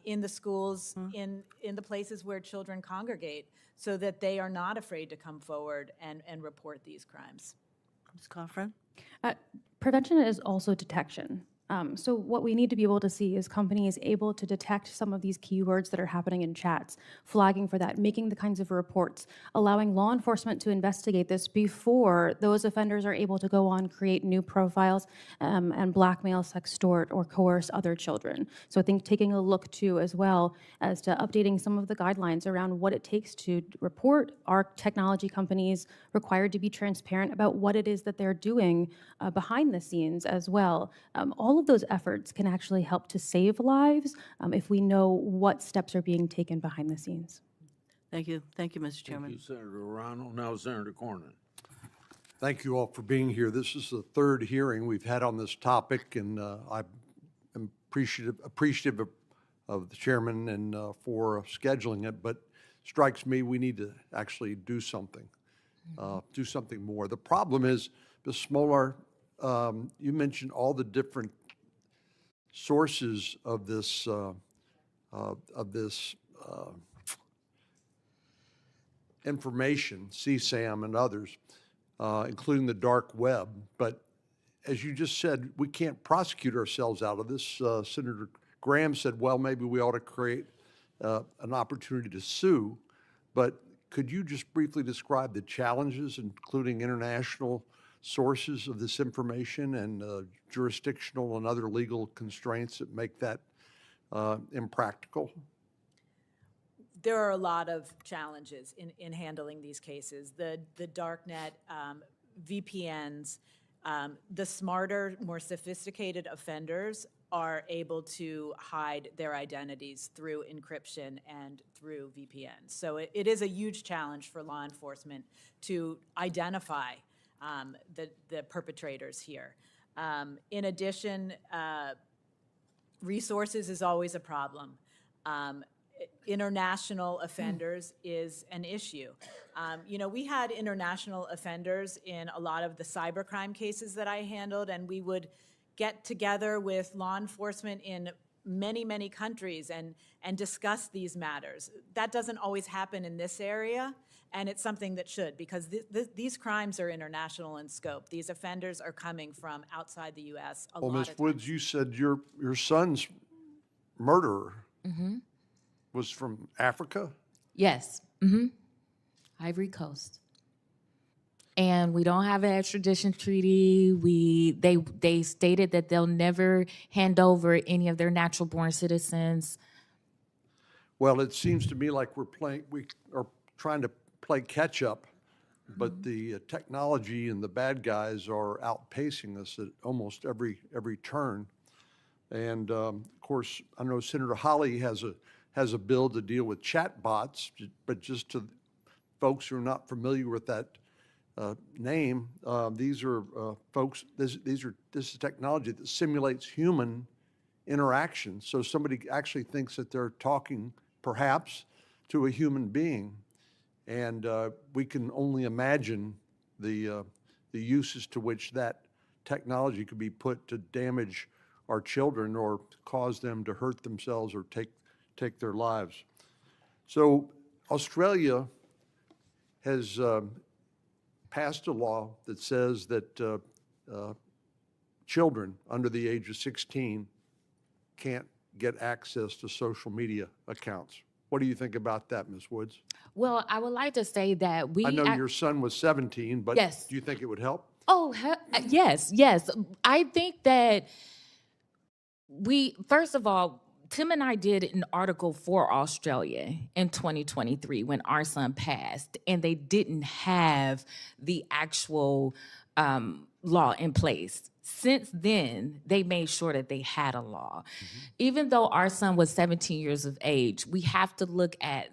in the schools, in the places where children congregate, so that they are not afraid to come forward and report these crimes. Ms. Coffrin? Prevention is also detection. So what we need to be able to see is companies able to detect some of these keywords that are happening in chats, flagging for that, making the kinds of reports, allowing law enforcement to investigate this before those offenders are able to go on, create new profiles, and blackmail, sextort, or coerce other children. So I think taking a look too as well as to updating some of the guidelines around what it takes to report. Are technology companies required to be transparent about what it is that they're doing behind the scenes as well? All of those efforts can actually help to save lives if we know what steps are being taken behind the scenes. Thank you. Thank you, Mr. Chairman. Thank you, Senator Arano. Now Senator Cornyn. Thank you all for being here. This is the 3rd hearing we've had on this topic, and I'm appreciative of the chairman and for scheduling it, but strikes me we need to actually do something more. The problem is, Ms. Smolar, you mentioned all the different sources of this information, CSAM and others, including the dark web. But as you just said, we can't prosecute ourselves out of this. Senator Graham said, well, maybe we ought to create an opportunity to sue. But could you just briefly describe the challenges, including international sources of this information and jurisdictional and other legal constraints that make that impractical? There are a lot of challenges in handling these cases. The darknet, VPNs, the smarter, more sophisticated offenders are able to hide their identities through encryption and through VPNs. So it is a huge challenge for law enforcement to identify the perpetrators here. In addition, resources is always a problem. International offenders is an issue. You know, we had international offenders in a lot of the cybercrime cases that I handled, and we would get together with law enforcement in many, many countries and discuss these matters. That doesn't always happen in this area, and it's something that should, because these crimes are international in scope. These offenders are coming from outside the U.S. a Well, lot Ms. of Woods, times. you said your son's murderer was from Africa? Yes. Ivory Coast. And we don't have an extradition treaty. They stated that they'll never hand over any of their natural born citizens. Well, it seems to me like we are trying to play catch up, but the technology and the bad guys are outpacing us at almost every turn. And of course, I know Senator Hawley has a bill to deal with chatbots, but just to folks who are not familiar with that name, these are folks. This is technology that simulates human interaction. So somebody actually thinks that they're talking, perhaps, to a human being, and we can only imagine the uses to which that technology could be put to damage our children or cause them to hurt themselves or take their lives. So Australia has passed a law that says that children under the age of 16 can't get access to social media accounts. What do you think about that, Ms. Woods? Well, I would like to say that I know your son was 17, but Yes. do you think it would help? Oh, yes. I think that first of all, Tim and I did an article for Australia in 2023 when our son passed, and they didn't have the actual law in place. Since then, they made sure that they had a law. Even though our son was 17 years of age, we have to look at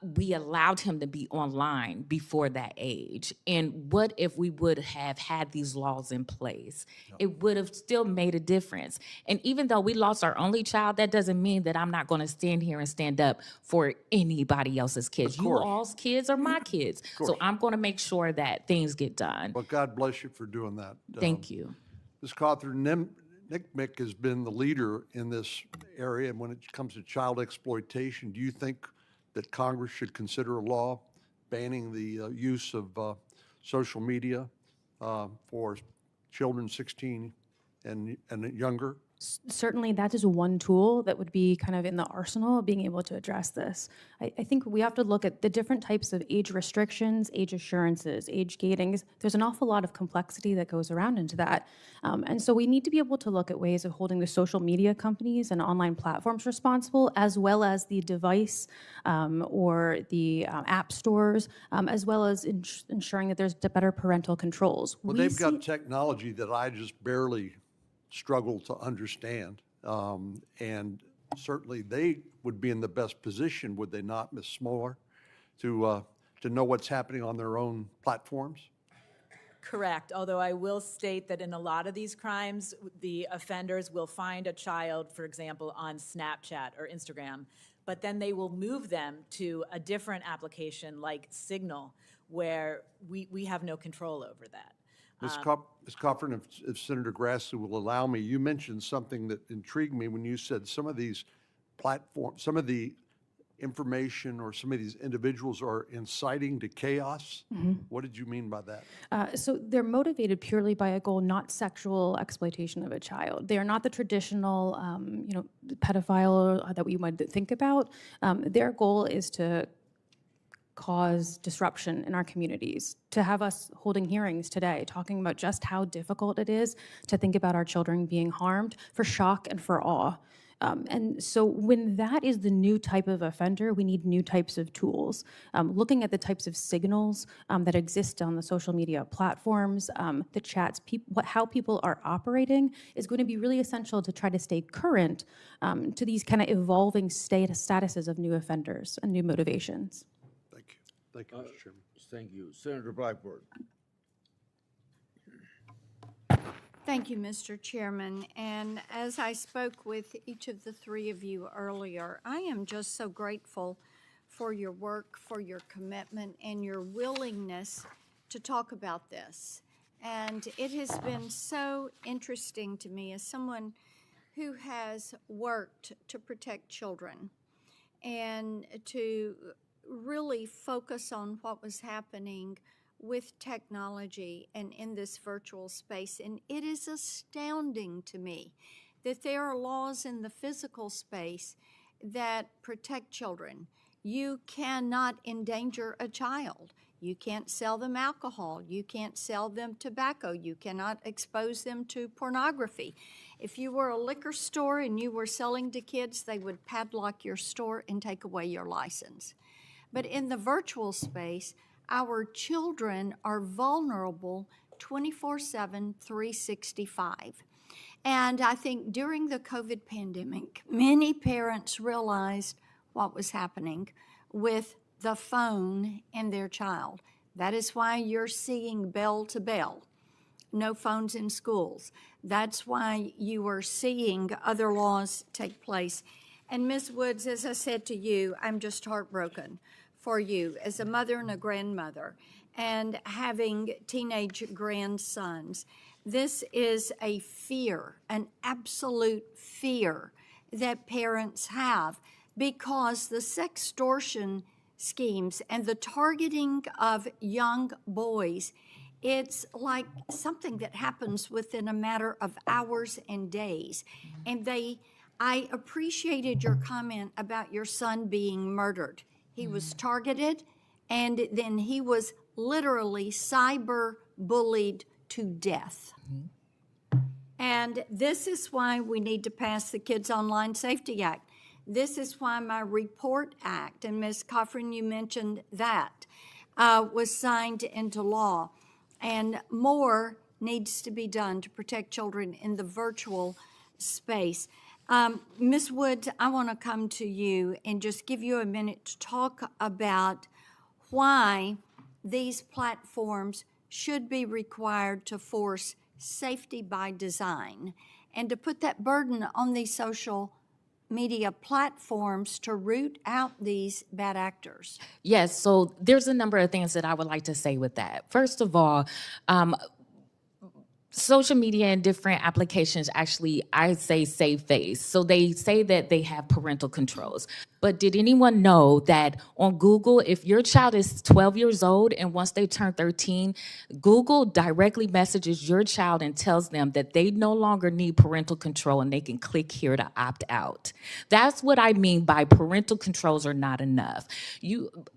we allowed him to be online before that age. And what if we would have had these laws in place? It would have still made a difference. And even though we lost our only child, that doesn't mean that I'm not going to stand here and stand up for anybody else's kids. You all's kids are my kids. So I'm going to make sure that things get done. Well, God bless you for doing that. Thank you. Ms. Cawthorn, NCMEC has been the leader in this area, and when it comes to child exploitation, do you think that Congress should consider a law banning the use of social media for children 16 and younger? Certainly, that is one tool that would be kind of in the arsenal of being able to address this. I think we have to look at the different types of age restrictions, age assurances, age gatings. There's an awful lot of complexity that goes around into that. And so we need to be able to look at ways of holding the social media companies and online platforms responsible, as well as the device or the app stores, as well as ensuring that there's better parental controls. Well, they've got technology that I just barely struggle to understand, and certainly they would be in the best position, would they not, Ms. Smolar, to know what's happening on their own platforms? Correct, although I will state that in a lot of these crimes, the offenders will find a child, for example, on Snapchat or Instagram, but then they will move them to a different application like Signal, where we have no control over that. Ms. Coffin, if Senator Grassley will allow me, you mentioned something that intrigued me when you said some of these platforms, some of the information or some of these individuals are inciting to chaos. What did you mean by that? So they're motivated purely by a goal, not sexual exploitation of a child. They are not the traditional, pedophile that we might think about. Their goal is to cause disruption in our communities, to have us holding hearings today, talking about just how difficult it is to think about our children being harmed, for shock and for awe. And so when that is the new type of offender, we need new types of tools. Looking at the types of signals that exist on the social media platforms, the chats, how people are operating is going to be really essential to try to stay current to these kind of evolving statuses of new offenders and new motivations. Thank you. Thank you, Mr. Chairman. Thank you. Senator Blackburn. Thank you, Mr. Chairman. And as I spoke with each of the three of you earlier, I am just so grateful for your work, for your commitment, and your willingness to talk about this. And it has been so interesting to me as someone who has worked to protect children and to really focus on what was happening with technology and in this virtual space. And it is astounding to me that there are laws in the physical space that protect children. You cannot endanger a child. You can't sell them alcohol. You can't sell them tobacco. You cannot expose them to pornography. If you were a liquor store and you were selling to kids, they would padlock your store and take away your license. But in the virtual space, our children are vulnerable 24/7, 365. And I think during the COVID pandemic, many parents realized what was happening with the phone and their child. That is why you're seeing bell to bell, no phones in schools. That's why you are seeing other laws take place. And Ms. Woods, as I said to you, I'm just heartbroken for you as a mother and a grandmother and having teenage grandsons. This is a fear, an absolute fear that parents have because the sextortion schemes and the targeting of young boys, it's like something that happens within a matter of hours and days. And I appreciated your comment about your son being murdered. He was targeted, and then he was literally cyber bullied to death. And this is why we need to pass the Kids Online Safety Act. This is why my REPORT Act, and Ms. Coffin, you mentioned that, was signed into law. And more needs to be done to protect children in the virtual space. Ms. Woods, I want to come to you and just give you a minute to talk about why these platforms should be required to force safety by design and to put that burden on these social media platforms to root out these bad actors. Yes, so there's a number of things that I would like to say with that. First of all, social media and different applications actually, I say, save face. So they say that they have parental controls. But did anyone know that on Google, if your child is 12 years old and once they turn 13, Google directly messages your child and tells them that they no longer need parental control and they can click here to opt out. That's what I mean by parental controls are not enough.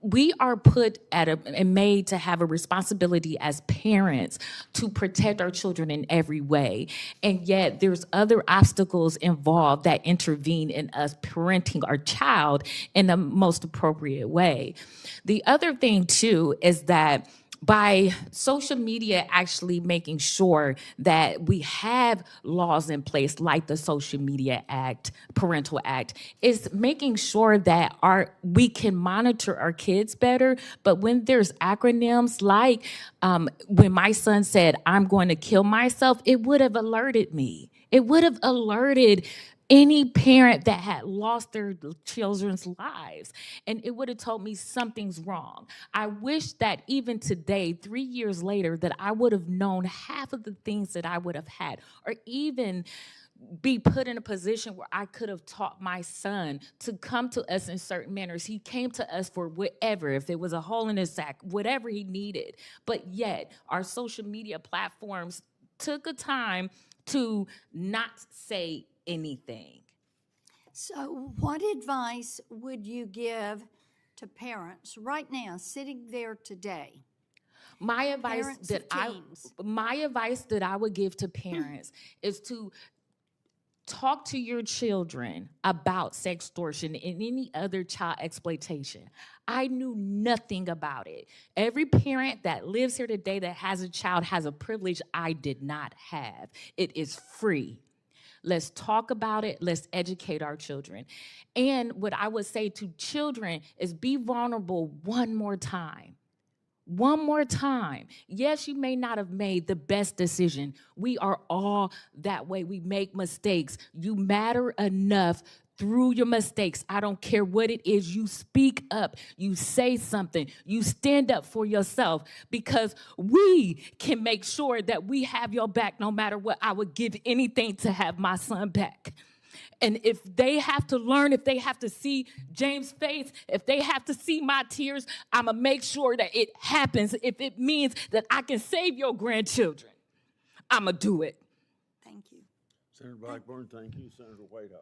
We are put and made to have a responsibility as parents to protect our children in every way. And yet there's other obstacles involved that intervene in us parenting our child in the most appropriate way. The other thing too is that by social media actually making sure that we have laws in place like the Social Media Act, Parental Act, is making sure that we can monitor our kids better. But when there's acronyms like when my son said, "I'm going to kill myself," it would have alerted me. It would have alerted any parent that had lost their children's lives. And it would have told me something's wrong. I wish that even today, 3 years later, that I would have known half of the things that I would have had, or even be put in a position where I could have taught my son to come to us in certain manners. He came to us for whatever, if it was a hole in his sack, whatever he needed. But yet, our social media platforms took a time to not say anything. So what advice would you give to parents right now, sitting there today? My advice Parents of teens. my advice that I would give to parents is to talk to your children about sextortion and any other child exploitation. I knew nothing about it. Every parent that lives here today that has a child has a privilege I did not have. It is free. Let's talk about it. Let's educate our children. And what I would say to children is be vulnerable one more time. One more time. Yes, you may not have made the best decision. We are all that way. We make mistakes. You matter enough through your mistakes. I don't care what it is. You speak up. You say something. You stand up for yourself, because we can make sure that we have your back no matter what. I would give anything to have my son back. And if they have to learn, if they have to see James' face, if they have to see my tears, I'm going to make sure that it happens. If it means that I can save your grandchildren, I'm going to do it. Thank you. Senator Blackburn, thank you. Senator Whitehouse.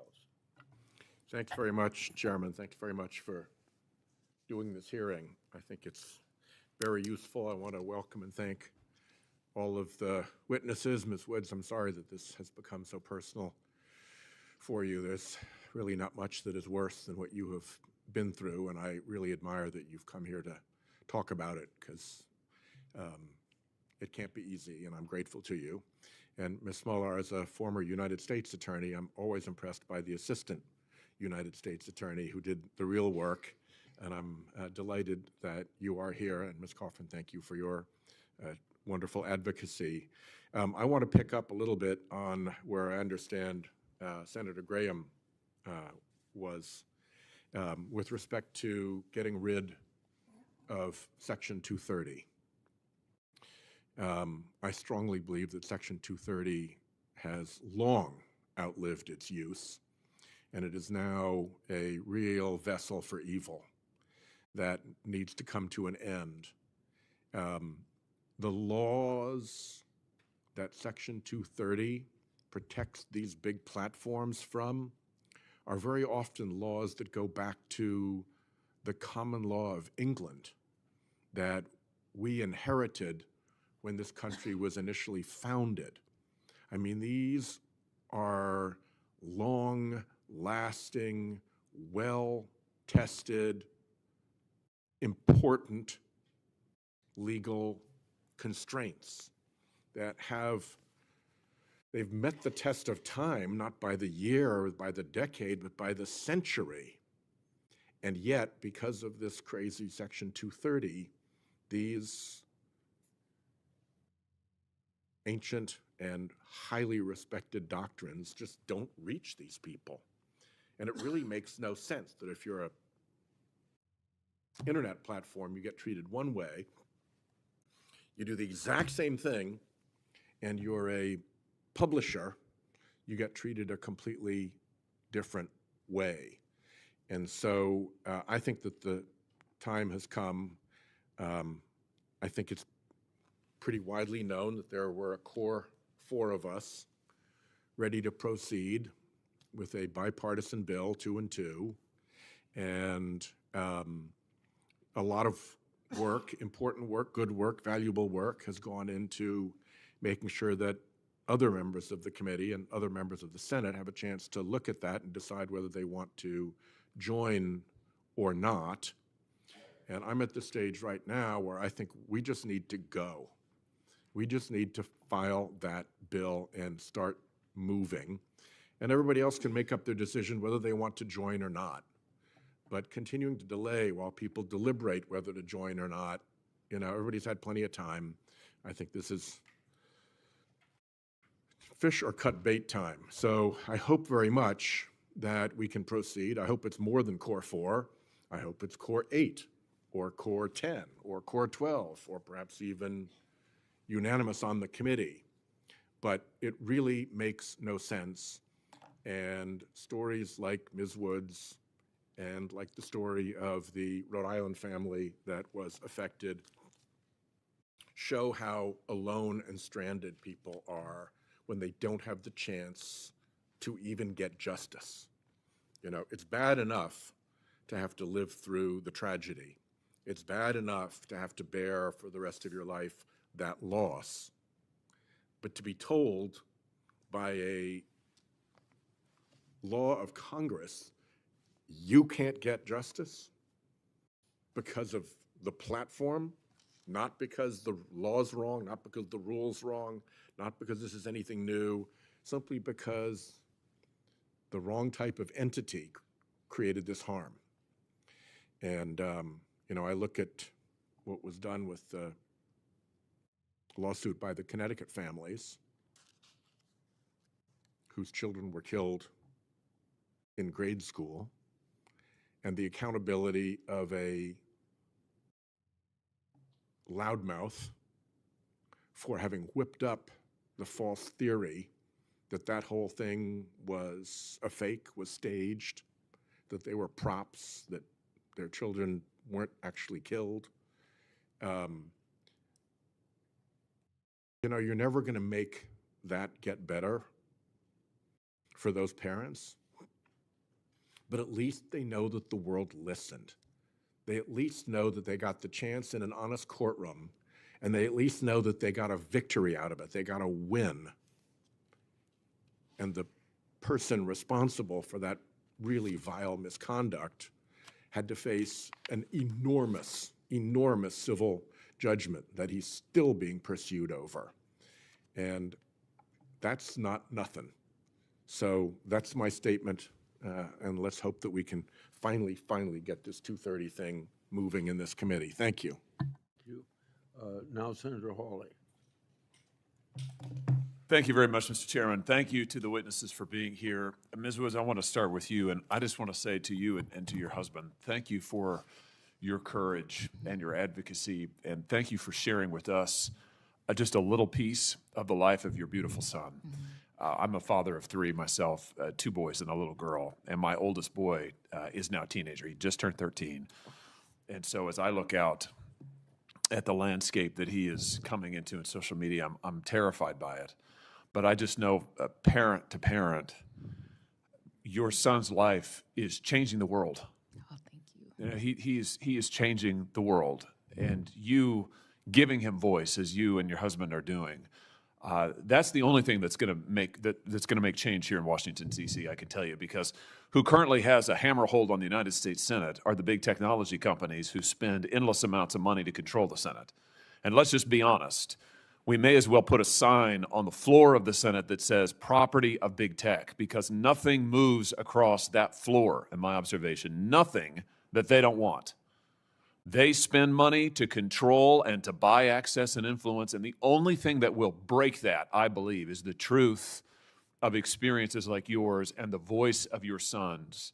Thanks very much, Chairman. Thanks very much for doing this hearing. I think it's very useful. I want to welcome and thank all of the witnesses. Ms. Woods, I'm sorry that this has become so personal for you. There's really not much that is worse than what you have been through, and I really admire that you've come here to talk about it, because it can't be easy, and I'm grateful to you. And Ms. Smolar, as a former United States attorney, I'm always impressed by the assistant United States attorney who did the real work, and I'm delighted that you are here. And Ms. Coffin, thank you for your wonderful advocacy. I want to pick up a little bit on where I understand Senator Graham was with respect to getting rid of Section 230. I strongly believe that Section 230 has long outlived its use, and it is now a real vessel for evil that needs to come to an end. The laws that Section 230 protects these big platforms from are very often laws that go back to the common law of England that we inherited when this country was initially founded. I mean, these are long-lasting, well-tested, important legal constraints that they've met the test of time, not by the year or by the decade, but by the century. And yet, because of this crazy Section 230, these ancient and highly respected doctrines just don't reach these people. And it really makes no sense that if you're an internet platform, you get treated one way, you do the exact same thing, and you're a publisher, you get treated a completely different way. And so I think that the time has come. I think it's pretty widely known that there were a core 4 of us ready to proceed with a bipartisan bill, 2 and 2, and a lot of work, important work, good work, valuable work has gone into making sure that other members of the committee and other members of the Senate have a chance to look at that and decide whether they want to join or not. And I'm at the stage right now where I think we just need to go. We just need to file that bill and start moving. And everybody else can make up their decision whether they want to join or not. But continuing to delay while people deliberate whether to join or not, everybody's had plenty of time. I think this is fish or cut bait time. So I hope very much that we can proceed. I hope it's more than core 4. I hope it's core 8 or core 10 or core 12 or perhaps even unanimous on the committee. But it really makes no sense. And stories like Ms. Woods and like the story of the Rhode Island family that was affected show how alone and stranded people are when they don't have the chance to even get justice. You know, it's bad enough to have to live through the tragedy. It's bad enough to have to bear for the rest of your life that loss. But to be told by a law of Congress, you can't get justice because of the platform, not because the law's wrong, not because the rule's wrong, not because this is anything new, simply because the wrong type of entity created this harm. And, you know, I look at what was done with the lawsuit by the Connecticut families whose children were killed in grade school, and the accountability of a loudmouth for having whipped up the false theory that that whole thing was a fake, was staged, that they were props, that their children weren't actually killed. You know, you're never going to make that get better for those parents, but at least they know that the world listened. They at least know that they got the chance in an honest courtroom, and they at least know that they got a victory out of it. They got a win. And the person responsible for that really vile misconduct had to face an enormous, enormous civil judgment that he's still being pursued over. And that's not nothing. So that's my statement, and let's hope that we can finally get this 230 thing moving in this committee. Thank you. Thank you. Now Senator Hawley. Thank you very much, Mr. Chairman. Thank you to the witnesses for being here. Ms. Woods, I want to start with you, and I just want to say to you and to your husband, thank you for your courage and your advocacy, and thank you for sharing with us just a little piece of the life of your beautiful son. I'm a father of 3 myself, 2 boys and a little girl, and my oldest boy is now a teenager. He just turned 13. And so as I look out at the landscape that he is coming into in social media, I'm terrified by it. But I just know, parent to parent, your son's life is changing the world. Oh, thank you. You know, he is changing the world, and you giving him voice as you and your husband are doing. That's the only thing that's going to make change here in Washington, D.C., I can tell you, because who currently has a hammer hold on the United States Senate are the big technology companies who spend endless amounts of money to control the Senate. And let's just be honest. We may as well put a sign on the floor of the Senate that says property of big tech, because nothing moves across that floor, in my observation, nothing that they don't want. They spend money to control and to buy access and influence, and the only thing that will break that, I believe, is the truth of experiences like yours and the voice of your sons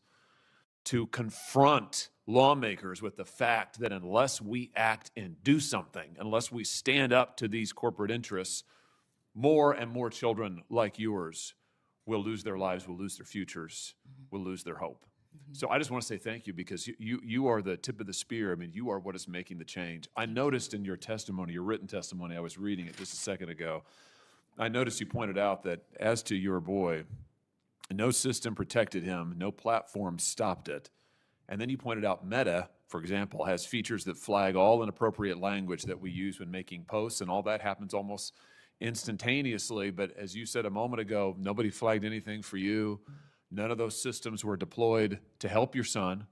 to confront lawmakers with the fact that unless we act and do something, unless we stand up to these corporate interests, more and more children like yours will lose their lives, will lose their futures, will lose their hope. So I just want to say thank you, because you are the tip of the spear. I mean, you are what is making the change. I noticed in your testimony, your written testimony, I was reading it just a second ago, I noticed you pointed out that as to your boy, no system protected him, no platform stopped it. And then you pointed out Meta, for example, has features that flag all inappropriate language that we use when making posts, and all that happens almost instantaneously. But as you said a moment ago, nobody flagged anything for you. None of those systems were deployed to help your son.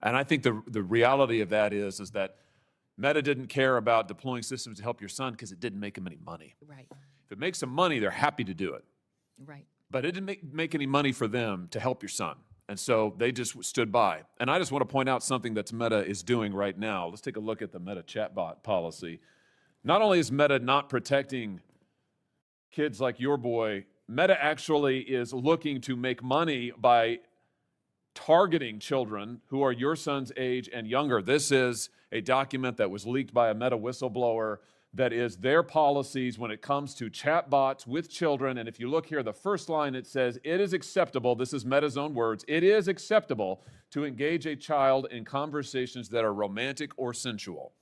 And I think the reality of that is that Meta didn't care about deploying systems to help your son because it didn't make him any money. Right, If it makes them money, they're happy to do it. right. But it didn't make any money for them to help your son. And so they just stood by. And I just want to point out something that Meta is doing right now. Let's take a look at the Meta chatbot policy. Not only is Meta not protecting kids like your boy Meta actually is looking to make money by targeting children who are your son's age and younger. This is a document that was leaked by a Meta whistleblower that is their policies when it comes to chatbots with children. And if you look here, the first line, it says, it is acceptable, this is Meta's own words, it is acceptable to engage a child in conversations that are romantic or sensual.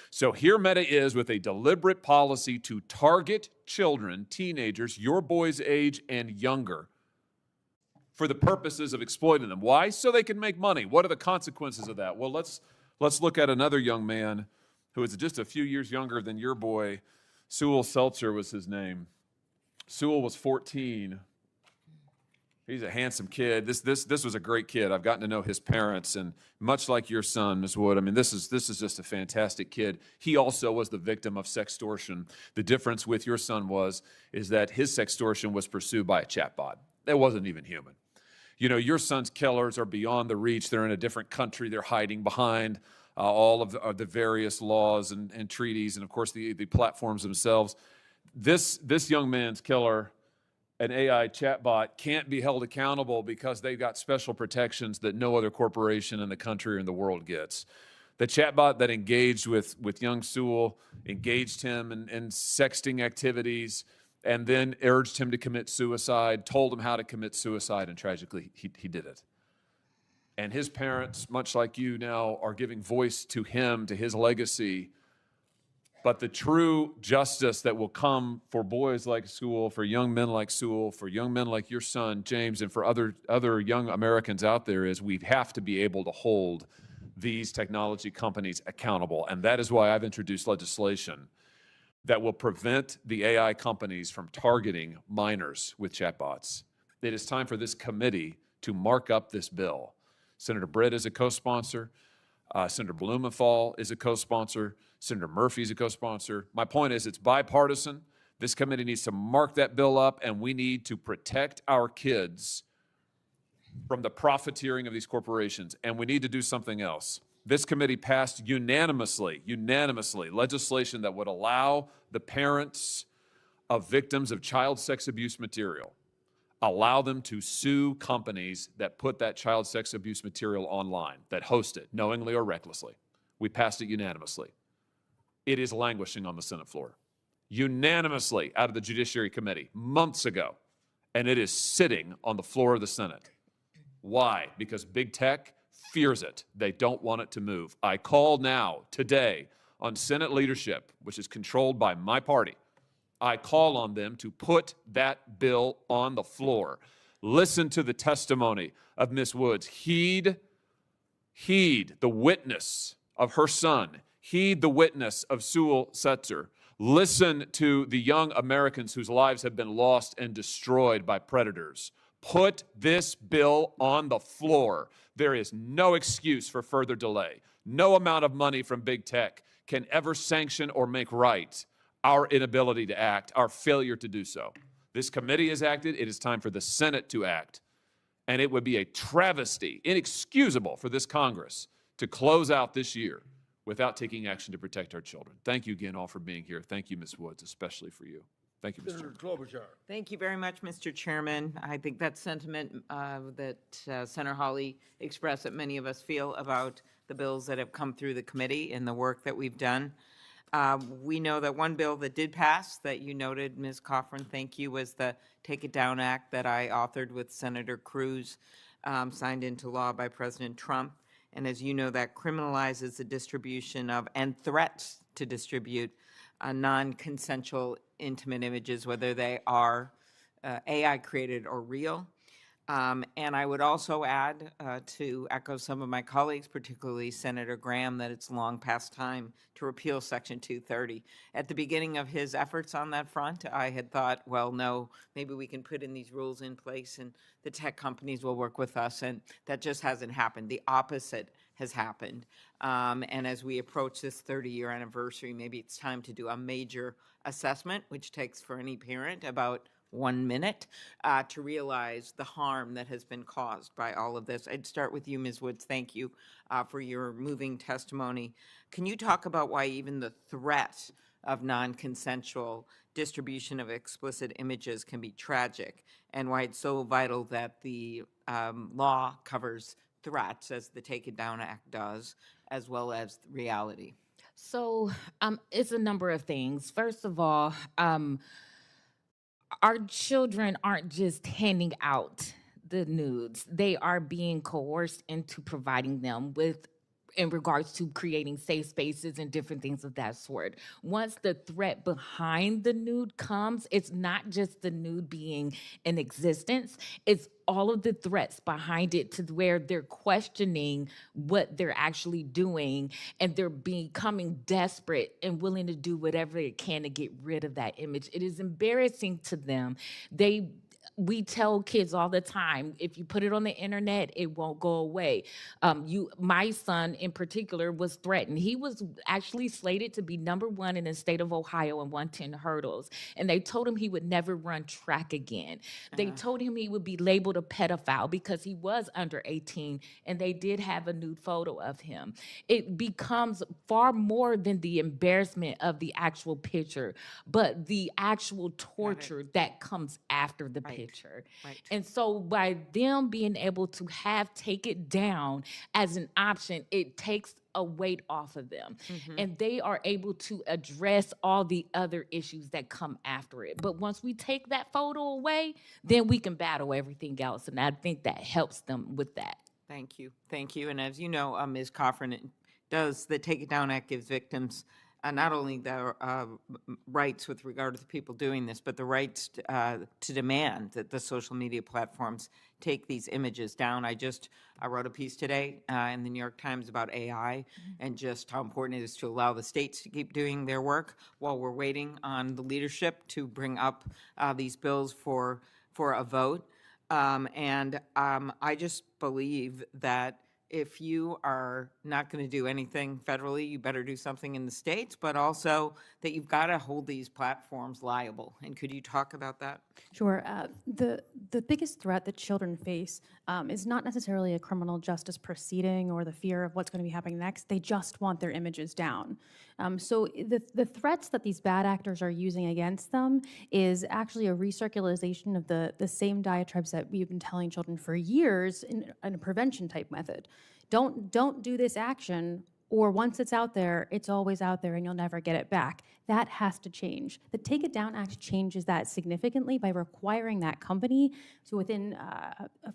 So here Meta is with a deliberate policy to target children, teenagers, your boy's age and younger, for the purposes of exploiting them. Why? So they can make money. What are the consequences of that? Well, let's look at another young man who is just a few years younger than your boy. Sewell Seltzer was his name. Sewell was 14. He's a handsome kid. This was a great kid. I've gotten to know his parents, and much like your son, Ms. Wood, I mean, this is just a fantastic kid. He also was the victim of sextortion. The difference with your son is that his sextortion was pursued by a chatbot. That wasn't even human. You know, your son's killers are beyond the reach. They're in a different country. They're hiding behind all of the various laws and treaties, and of course the platforms themselves. This young man's killer, an AI chatbot, can't be held accountable because they've got special protections that no other corporation in the country or in the world gets. The chatbot that engaged with young Sewell engaged him in sexting activities, and then urged him to commit suicide, told him how to commit suicide, and tragically, he did it. And his parents, much like you now, are giving voice to him, to his legacy. But the true justice that will come for boys like Sewell, for young men like Sewell, for young men like your son, James, and for other young Americans out there is we have to be able to hold these technology companies accountable. And that is why I've introduced legislation that will prevent the AI companies from targeting minors with chatbots. It is time for this committee to mark up this bill. Senator Britt is a co-sponsor. Senator Blumenthal is a co-sponsor. Senator Murphy is a co-sponsor. My point is it's bipartisan. This committee needs to mark that bill up, and we need to protect our kids from the profiteering of these corporations. And we need to do something else. This committee passed unanimously, legislation that would allow the parents of victims of child sex abuse material, allow them to sue companies that put that child sex abuse material online, that host it, knowingly or recklessly. We passed it unanimously. It is languishing on the Senate floor, unanimously out of the Judiciary Committee months ago, and it is sitting on the floor of the Senate. Why? Because big tech fears it. They don't want it to move. I call now, today, on Senate leadership, which is controlled by my party. I call on them to put that bill on the floor. Listen to the testimony of Ms. Woods. Heed the witness of her son. Heed the witness of Sewell Seltzer. Listen to the young Americans whose lives have been lost and destroyed by predators. Put this bill on the floor. There is no excuse for further delay. No amount of money from big tech can ever sanction or make right our inability to act, our failure to do so. This committee has acted. It is time for the Senate to act. And it would be a travesty, inexcusable for this Congress to close out this year without taking action to protect our children. Thank you again all for being here. Thank you, Ms. Woods, especially for you. Thank you, Mr. Senator Chairman. Klobuchar. Thank you very much, Mr. Chairman. I think that sentiment that Senator Hawley expressed that many of us feel about the bills that have come through the committee and the work that we've done. We know that one bill that did pass that you noted, Ms. Coffrin, thank you, was the Take It Down Act that I authored with Senator Cruz, signed into law by President Trump. And as you know, that criminalizes the distribution of and threats to distribute non-consensual intimate images, whether they are AI created or real. And I would also add, to echo some of my colleagues, particularly Senator Graham, that it's long past time to repeal Section 230. At the beginning of his efforts on that front, I had thought, well, no, maybe we can put in these rules in place and the tech companies will work with us, and that just hasn't happened. The opposite has happened. And as we approach this 30-year anniversary, maybe it's time to do a major assessment, which takes for any parent about 1 minute, to realize the harm that has been caused by all of this. I'd start with you, Ms. Woods. Thank you for your moving testimony. Can you talk about why even the threat of non-consensual distribution of explicit images can be tragic, and why it's so vital that the law covers threats, as the Take It Down Act does, as well as reality. So it's a number of things. First of all, our children aren't just handing out the nudes. They are being coerced into providing them with, in regards to creating safe spaces and different things of that sort. Once the threat behind the nude comes, it's not just the nude being in existence, it's all of the threats behind it, to where they're questioning what they're actually doing, and they're becoming desperate and willing to do whatever they can to get rid of that image. It is embarrassing to them. We tell kids all the time, if you put it on the internet, it won't go away. My son in particular was threatened. He was actually slated to be #1 in the state of Ohio in 110 hurdles. And they told him he would never run track again. They told him he would be labeled a pedophile because he was under 18, and they did have a nude photo of him. It becomes far more than the embarrassment of the actual picture, but the actual torture that comes after the picture. Right. And so by them being able to have Take It Down as an option, it takes a weight off of them. And they are able to address all the other issues that come after it. But once we take that photo away, then we can battle everything else. And I think that helps them with that. Thank you. Thank you. And as you know, Ms. Coffrin, the Take It Down Act gives victims not only the rights with regard to the people doing this, but the rights to demand that the social media platforms take these images down. I wrote a piece today in the New York Times about AI and just how important it is to allow the states to keep doing their work while we're waiting on the leadership to bring up these bills for a vote. I just believe that if you are not going to do anything federally, you better do something in the states, but also that you've got to hold these platforms liable. And could you talk about that? Sure. The biggest threat that children face is not necessarily a criminal justice proceeding or the fear of what's going to be happening next. They just want their images down. So the threats that these bad actors are using against them is actually a recirculation of the same diatribes that we've been telling children for years in a prevention type method. Don't do this action, or once it's out there, it's always out there and you'll never get it back. That has to change. The Take It Down Act changes that significantly by requiring that company to within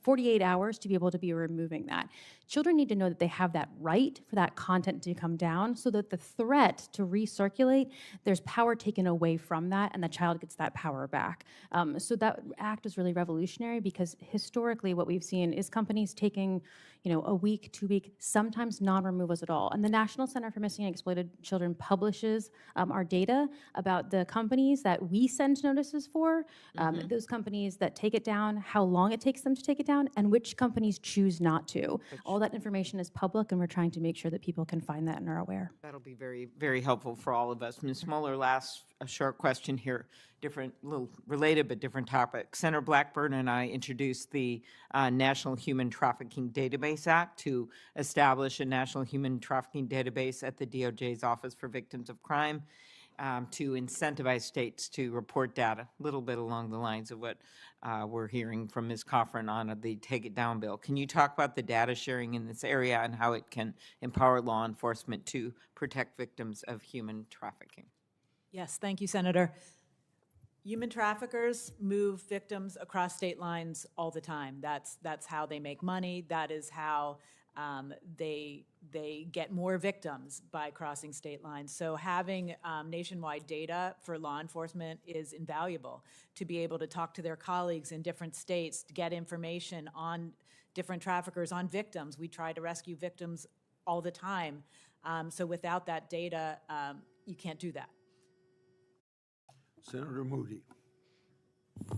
48 hours to be able to be removing that. Children need to know that they have that right for that content to come down, so that the threat to recirculate, there's power taken away from that and the child gets that power back. So that act is really revolutionary, because historically what we've seen is companies taking a week, 2 week, sometimes non-removals at all. And the National Center for Missing and Exploited Children publishes our data about the companies that we send notices for, those companies that take it down, how long it takes them to take it down, and which companies choose not to. All that information is public, and we're trying to make sure that people can find that and are aware. That'll be very, very helpful for all of us. Ms. Mueller, a short question here, little related but different topic. Senator Blackburn and I introduced the National Human Trafficking Database Act to establish a National Human Trafficking Database at the DOJ's Office for Victims of Crime, to incentivize states to report data, a little bit along the lines of what we're hearing from Ms. Coffrin on the Take It Down bill. Can you talk about the data sharing in this area and how it can empower law enforcement to protect victims of human trafficking? Yes, thank you, Senator. Human traffickers move victims across state lines all the time. That's how they make money. That is how they get more victims by crossing state lines. So having nationwide data for law enforcement is invaluable, to be able to talk to their colleagues in different states, to get information on different traffickers, on victims. We try to rescue victims all the time. So without that data, you can't do that. Senator Moody.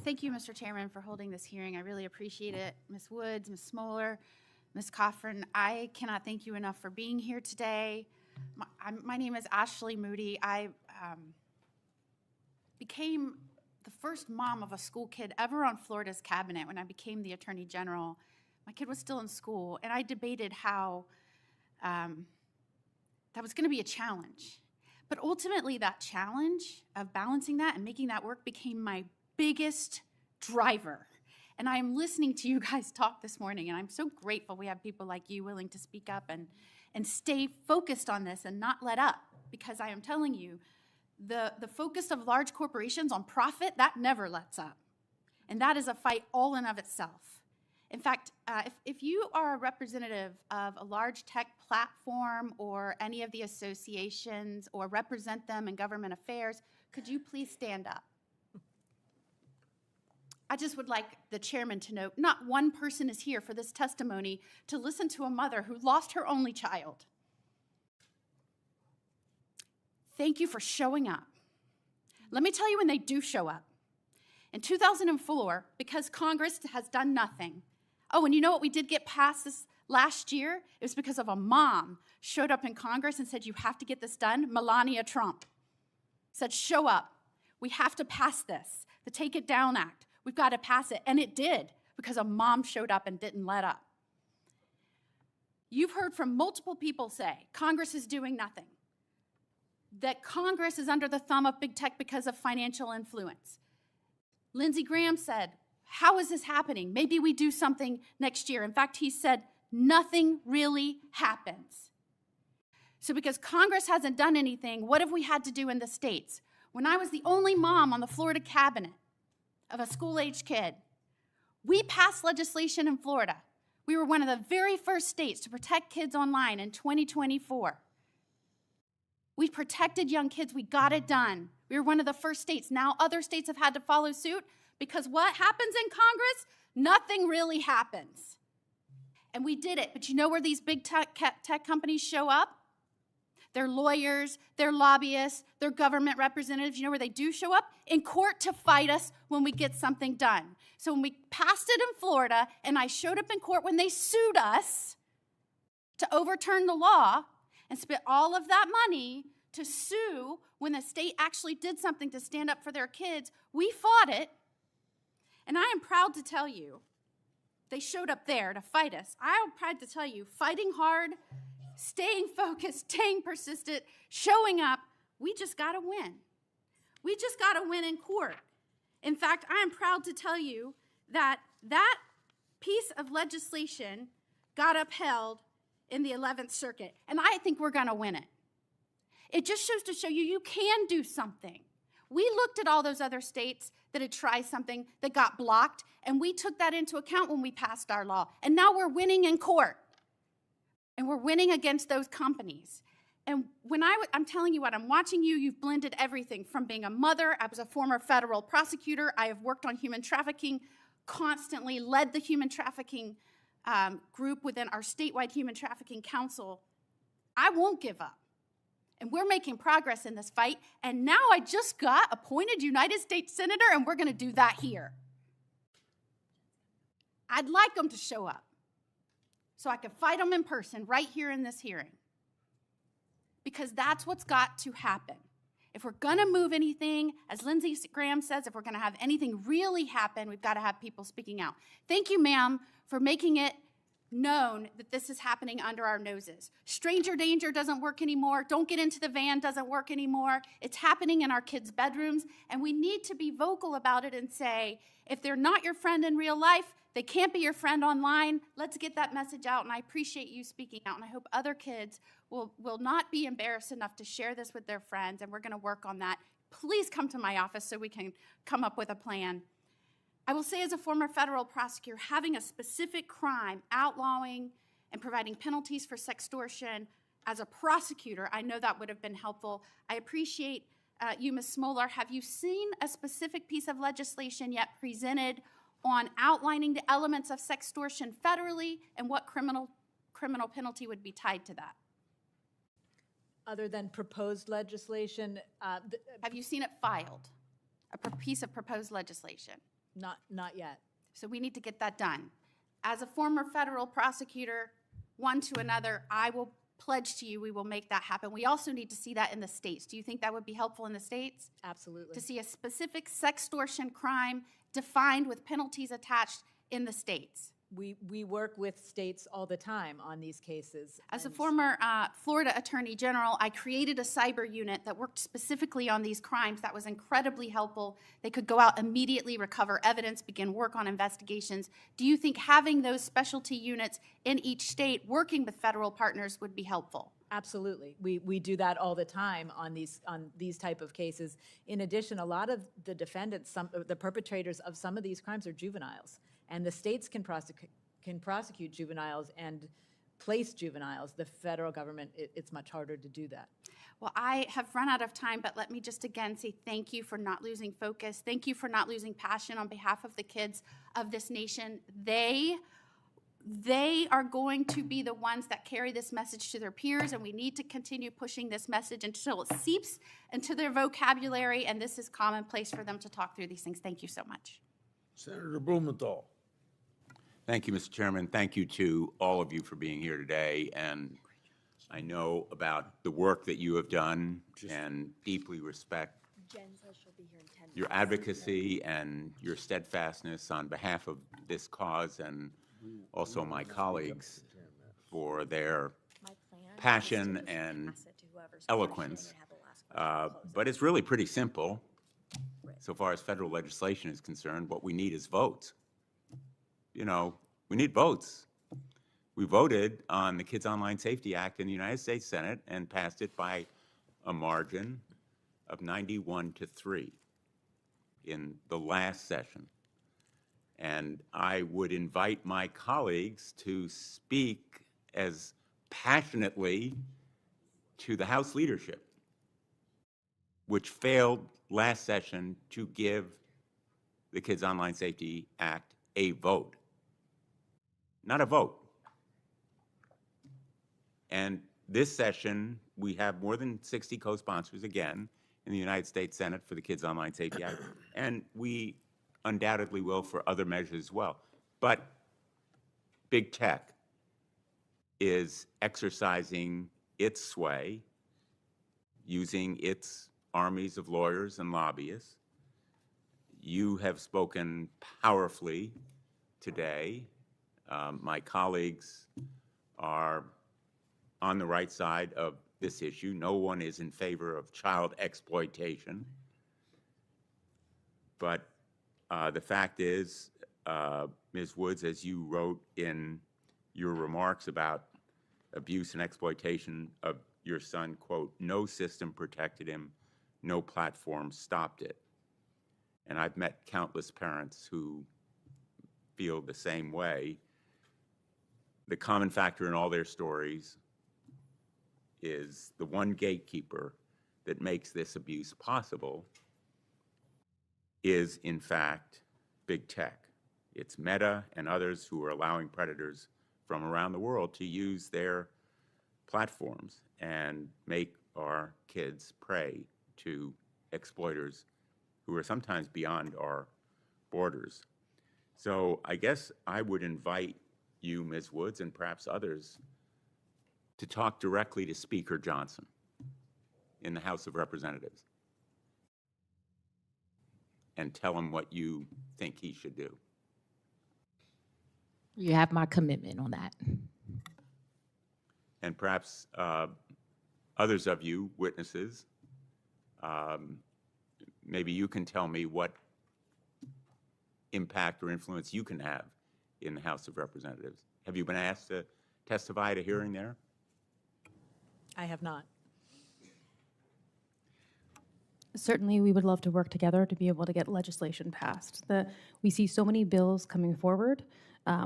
Thank you, Mr. Chairman, for holding this hearing. I really appreciate it. Ms. Woods, Ms. Smoller, Ms. Coffrin, I cannot thank you enough for being here today. My name is Ashley Moody. I became the first mom of a school kid ever on Florida's cabinet when I became the Attorney General. My kid was still in school, and I debated how that was going to be a challenge. But ultimately, that challenge of balancing that and making that work became my biggest driver. And I am listening to you guys talk this morning, and I'm so grateful we have people like you willing to speak up and stay focused on this and not let up, because I am telling you, the focus of large corporations on profit, that never lets up. And that is a fight all in of itself. In fact, if you are a representative of a large tech platform or any of the associations or represent them in government affairs, could you please stand up? I just would like the chairman to know, not one person is here for this testimony to listen to a mother who lost her only child. Thank you for showing up. Let me tell you when they do show up. In 2004, because Congress has done nothing. Oh, and you know what we did get passed this last year? It was because of a mom showed up in Congress and said, you have to get this done. Melania Trump said, show up. We have to pass this. The Take It Down Act. We've got to pass it. And it did, because a mom showed up and didn't let up. You've heard from multiple people say, Congress is doing nothing. That Congress is under the thumb of big tech because of financial influence. Lindsey Graham said, how is this happening? Maybe we do something next year. In fact, he said, nothing really happens. So because Congress hasn't done anything, what have we had to do in the states? When I was the only mom on the Florida cabinet of a school-aged kid, we passed legislation in Florida. We were one of the very first states to protect kids online in 2024. We protected young kids. We got it done. We were one of the first states. Now other states have had to follow suit, because what happens in Congress? Nothing really happens. And we did it. But you know where these big tech companies show up? Their lawyers, their lobbyists, their government representatives. You know where they do show up? In court to fight us when we get something done. So when we passed it in Florida, and I showed up in court when they sued us to overturn the law and spent all of that money to sue when the state actually did something to stand up for their kids, we fought it. And I am proud to tell you, they showed up there to fight us. I am proud to tell you, fighting hard, staying focused, staying persistent, showing up, we just got to win. We just got to win in court. In fact, I am proud to tell you that that piece of legislation got upheld in the 11th Circuit, and I think we're going to win it. It just shows to show you, you can do something. We looked at all those other states that had tried something that got blocked, and we took that into account when we passed our law. And now we're winning in court. And we're winning against those companies. And when I'm telling you what, I'm watching you, you've blended everything from being a mother. I was a former federal prosecutor. I have worked on human trafficking, constantly led the human trafficking group within our statewide human trafficking council. I won't give up. And we're making progress in this fight. And now I just got appointed United States Senator, and we're going to do that here. I'd like them to show up so I could fight them in person right here in this hearing. Because that's what's got to happen. If we're going to move anything, as Lindsey Graham says, if we're going to have anything really happen, we've got to have people speaking out. Thank you, ma'am, for making it known that this is happening under our noses. Stranger danger doesn't work anymore. Don't get into the van doesn't work anymore. It's happening in our kids' bedrooms, and we need to be vocal about it and say, if they're not your friend in real life, they can't be your friend online. Let's get that message out, and I appreciate you speaking out, and I hope other kids will not be embarrassed enough to share this with their friends, and we're going to work on that. Please come to my office so we can come up with a plan. I will say, as a former federal prosecutor, having a specific crime, outlawing and providing penalties for sextortion, as a prosecutor, I know that would have been helpful. I appreciate you, Ms. Smolar. Have you seen a specific piece of legislation yet presented on outlining the elements of sextortion federally and what criminal penalty would be tied to that? Other than proposed legislation, have you seen it filed, a piece of proposed legislation? Not yet. So we need to get that done. As a former federal prosecutor, one to another, I will pledge to you we will make that happen. We also need to see that in the states. Do you think that would be helpful in the states? Absolutely. To see a specific sextortion crime defined with penalties attached in the states. We work with states all the time on these cases. As a former Florida Attorney General, I created a cyber unit that worked specifically on these crimes that was incredibly helpful. They could go out immediately, recover evidence, begin work on investigations. Do you think having those specialty units in each state working with federal partners would be helpful? Absolutely. We do that all the time on these type of cases. In addition, a lot of the defendants, the perpetrators of some of these crimes are juveniles, and the states can prosecute juveniles and place juveniles. The federal government, it's much harder to do that. Well, I have run out of time, but let me just again say thank you for not losing focus. Thank you for not losing passion on behalf of the kids of this nation. They are going to be the ones that carry this message to their peers, and we need to continue pushing this message until it seeps into their vocabulary, and this is commonplace for them to talk through these things. Thank you so much. Senator Blumenthal. Thank you, Mr. Chairman. Thank you to all of you for being here today. And I know about the work that you have done and deeply respect your advocacy and your steadfastness on behalf of this cause, and also my colleagues for their passion and eloquence. But it's really pretty simple. So far as federal legislation is concerned, what we need is votes. You know, we need votes. We voted on the Kids Online Safety Act in the United States Senate and passed it by a margin of 91-3 in the last session. And I would invite my colleagues to speak as passionately to the House leadership, which failed last session to give the Kids Online Safety Act a vote. Not a vote. And this session, we have more than 60 co-sponsors again in the United States Senate for the Kids Online Safety Act, and we undoubtedly will for other measures as well. But big tech is exercising its sway, using its armies of lawyers and lobbyists. You have spoken powerfully today. My colleagues are on the right side of this issue. No one is in favor of child exploitation. But the fact is, Ms. Woods, as you wrote in your remarks about abuse and exploitation of your son, quote, no system protected him, no platform stopped it. And I've met countless parents who feel the same way. The common factor in all their stories is the one gatekeeper that makes this abuse possible is, in fact, big tech. It's Meta and others who are allowing predators from around the world to use their platforms and make our kids prey to exploiters who are sometimes beyond our borders. So I guess I would invite you, Ms. Woods, and perhaps others, to talk directly to Speaker Johnson in the House of Representatives and tell him what you think he should do. You have my commitment on that. And perhaps others of you, witnesses, maybe you can tell me what impact or influence you can have in the House of Representatives. Have you been asked to testify at a hearing there? I have not. Certainly, we would love to work together to be able to get legislation passed. We see so many bills coming forward.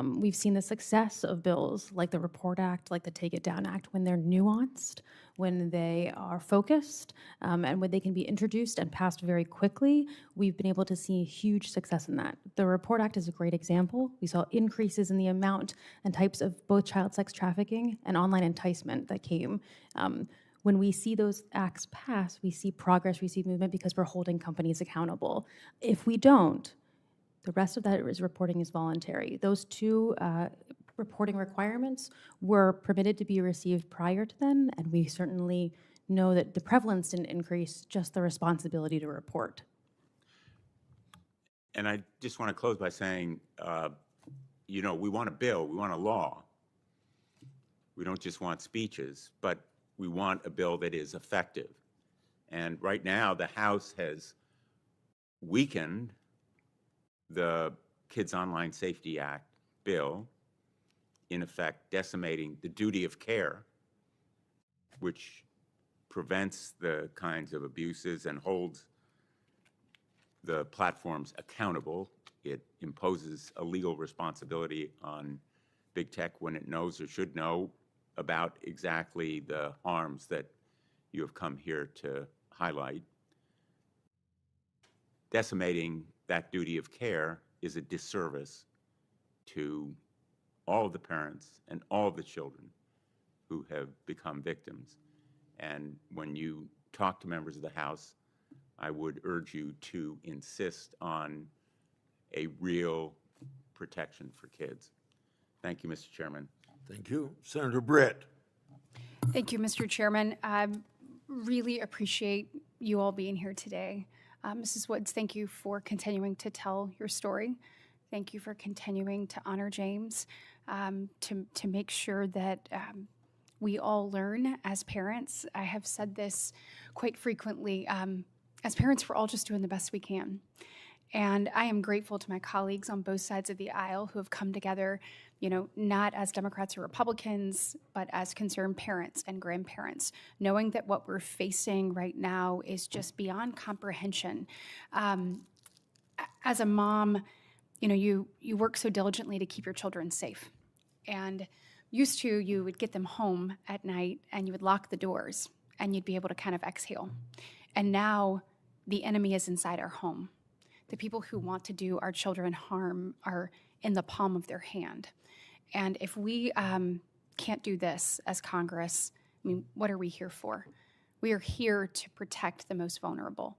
We've seen the success of bills like the Report Act, like the Take It Down Act, when they're nuanced, when they are focused, and when they can be introduced and passed very quickly. We've been able to see huge success in that. The Report Act is a great example. We saw increases in the amount and types of both child sex trafficking and online enticement that came. When we see those acts pass, we see progress, we see movement because we're holding companies accountable. If we don't, the rest of that reporting is voluntary. Those two reporting requirements were permitted to be received prior to then, and we certainly know that the prevalence didn't increase, just the responsibility to report. And I just want to close by saying you know, we want a bill, we want a law. We don't just want speeches, but we want a bill that is effective. And right now, the House has weakened the Kids Online Safety Act bill, in effect decimating the duty of care, which prevents the kinds of abuses and holds the platforms accountable. It imposes a legal responsibility on big tech when it knows or should know about exactly the harms that you have come here to highlight. Decimating that duty of care is a disservice to all of the parents and all of the children who have become victims. And when you talk to members of the House, I would urge you to insist on a real protection for kids. Thank you, Mr. Chairman. Thank you. Senator Britt. Thank you, Mr. Chairman. I really appreciate you all being here today. Mrs. Woods, thank you for continuing to tell your story. Thank you for continuing to honor James, to make sure that we all learn as parents. I have said this quite frequently. As parents, we're all just doing the best we can. And I am grateful to my colleagues on both sides of the aisle who have come together, you know, not as Democrats or Republicans, but as concerned parents and grandparents, knowing that what we're facing right now is just beyond comprehension. As a mom, you know, you work so diligently to keep your children safe. And used to, you would get them home at night and you would lock the doors and you'd be able to kind of exhale. And now the enemy is inside our home. The people who want to do our children harm are in the palm of their hand. And if we can't do this as Congress, I mean, what are we here for? We are here to protect the most vulnerable.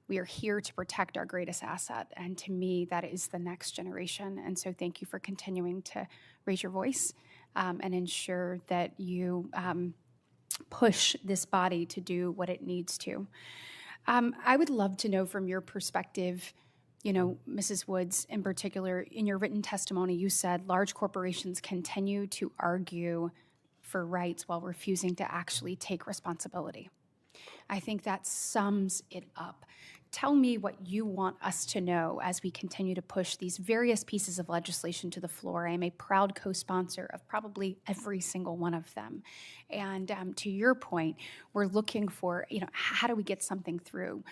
We are here to protect our greatest asset. And to me, that is the next generation. And so thank you for continuing to raise your voice and ensure that you push this body to do what it needs to. I would love to know from your perspective, you know, Mrs. Woods, in particular, in your written testimony, you said large corporations continue to argue for rights while refusing to actually take responsibility. I think that sums it up. Tell me what you want us to know as we continue to push these various pieces of legislation to the floor. I am a proud co-sponsor of probably every single one of them. And to your point, we're looking for, you know, how do we get something through?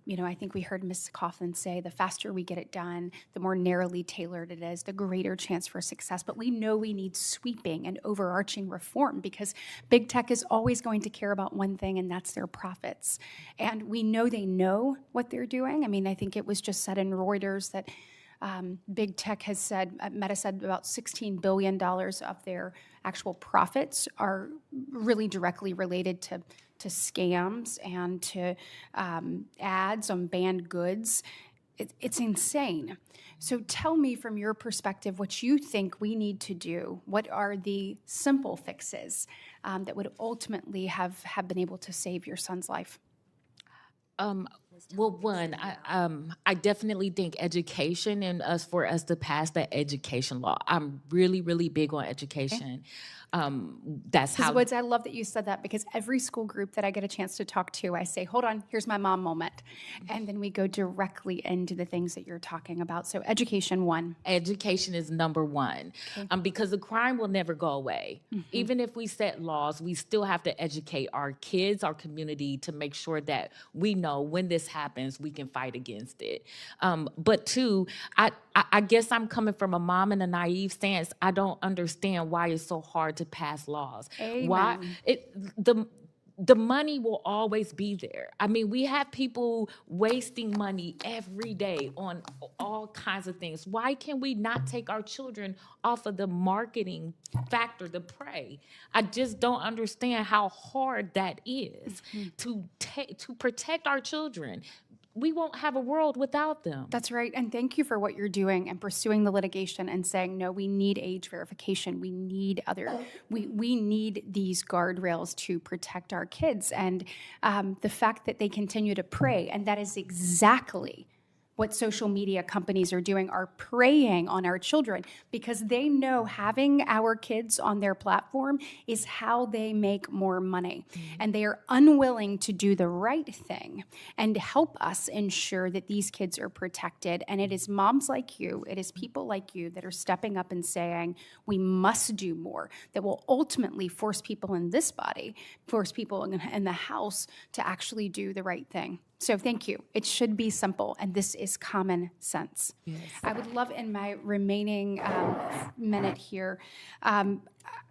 You know, I think we heard Ms. Coughlin say the faster we get it done, the more narrowly tailored it is, the greater chance for success. But we know we need sweeping and overarching reform because big tech is always going to care about one thing, and that's their profits. And we know they know what they're doing. I mean, I think it was just said in Reuters that big tech has said, Meta said about $16 billion of their actual profits are really directly related to scams and to ads on banned goods. It's insane. So tell me from your perspective what you think we need to do. What are the simple fixes that would ultimately have been able to save your son's life? Well, one, I definitely think education and for us to pass that education law. I'm really, really big on education. That's how. Ms. Woods, I love that you said that because every school group that I get a chance to talk to, I say, hold on, here's my mom moment. And then we go directly into the things that you're talking about. So education, one. Education is number one, because the crime will never go away. Even if we set laws, we still have to educate our kids, our community, to make sure that we know when this happens, we can fight against it. But two, I guess I'm coming from a mom in a naive stance. I don't understand why it's so hard to pass laws. Amen. Why the money will always be there. I mean, we have people wasting money every day on all kinds of things. Why can we not take our children off of the marketing factor, the prey? I just don't understand how hard that is to protect our children. We won't have a world without them. That's right. And thank you for what you're doing and pursuing the litigation and saying, no, we need age verification. We need we need these guardrails to protect our kids. And the fact that they continue to prey, and that is exactly what social media companies are doing are preying on our children because they know having our kids on their platform is how they make more money. And they are unwilling to do the right thing and help us ensure that these kids are protected. And it is moms like you, it is people like you that are stepping up and saying, we must do more, that will ultimately force people in this body, force people in the House to actually do the right thing. So thank you. It should be simple, and this is common sense. Yes. I would love, in my remaining minute here,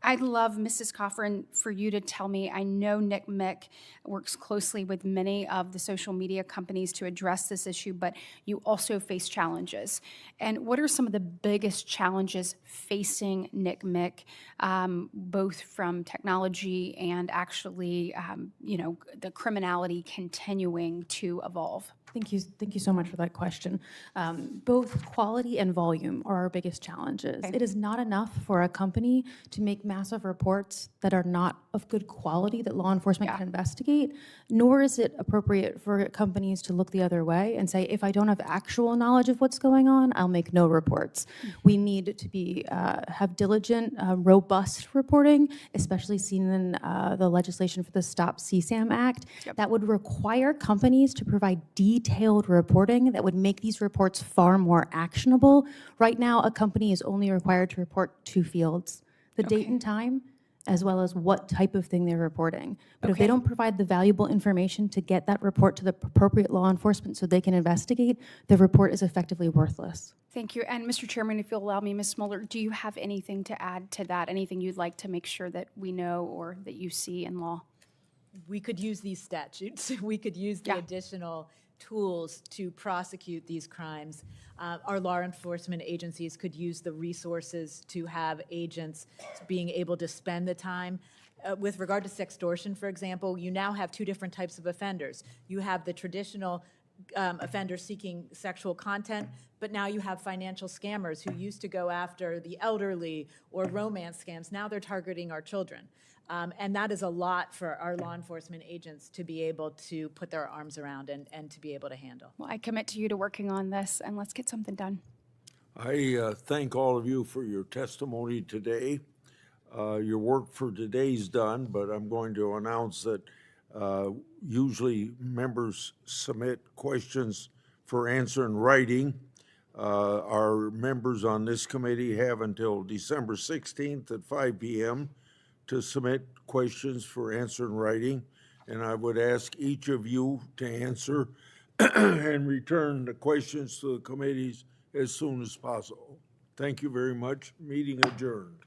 I'd love, Mrs. Coffrin, for you to tell me, I know Nick Mick works closely with many of the social media companies to address this issue, but you also face challenges. And what are some of the biggest challenges facing Nick Mick, both from technology and actually, the criminality continuing to evolve? Thank you so much for that question. Both quality and volume are our biggest challenges. Okay. It is not enough for a company to make massive reports that are not of good quality that law enforcement can investigate, nor is it appropriate for companies to look the other way and say, if I don't have actual knowledge of what's going on, I'll make no reports. We need to be have diligent, robust reporting, especially seen in the legislation for the Stop CSAM Act, that would require companies to provide detailed reporting that would make these reports far more actionable. Right now, a company is only required to report 2 fields, the date and time, as well as what type of thing they're reporting. But if they don't provide the valuable information to get that report to the appropriate law enforcement so they can investigate, the report is effectively worthless. Thank you. And Mr. Chairman, if you'll allow me, Ms. Smoller, do you have anything to add to that? Anything you'd like to make sure that we know or that you see in law? We could use these statutes. We could use the additional tools to prosecute these crimes. Our law enforcement agencies could use the resources to have agents being able to spend the time. With regard to sextortion, for example, you now have 2 different types of offenders. You have the traditional offenders seeking sexual content, but now you have financial scammers who used to go after the elderly or romance scams. Now they're targeting our children. And that is a lot for our law enforcement agents to be able to put their arms around and to be able to handle. Well, I commit to you to working on this, and let's get something done. I thank all of you for your testimony today. Your work for today's done, but I'm going to announce that usually members submit questions for answer in writing. Our members on this committee have until December 16th at 5 p.m. to submit questions for answer in writing, and I would ask each of you to answer and return the questions to the committees as soon as possible. Thank you very much. Meeting adjourned.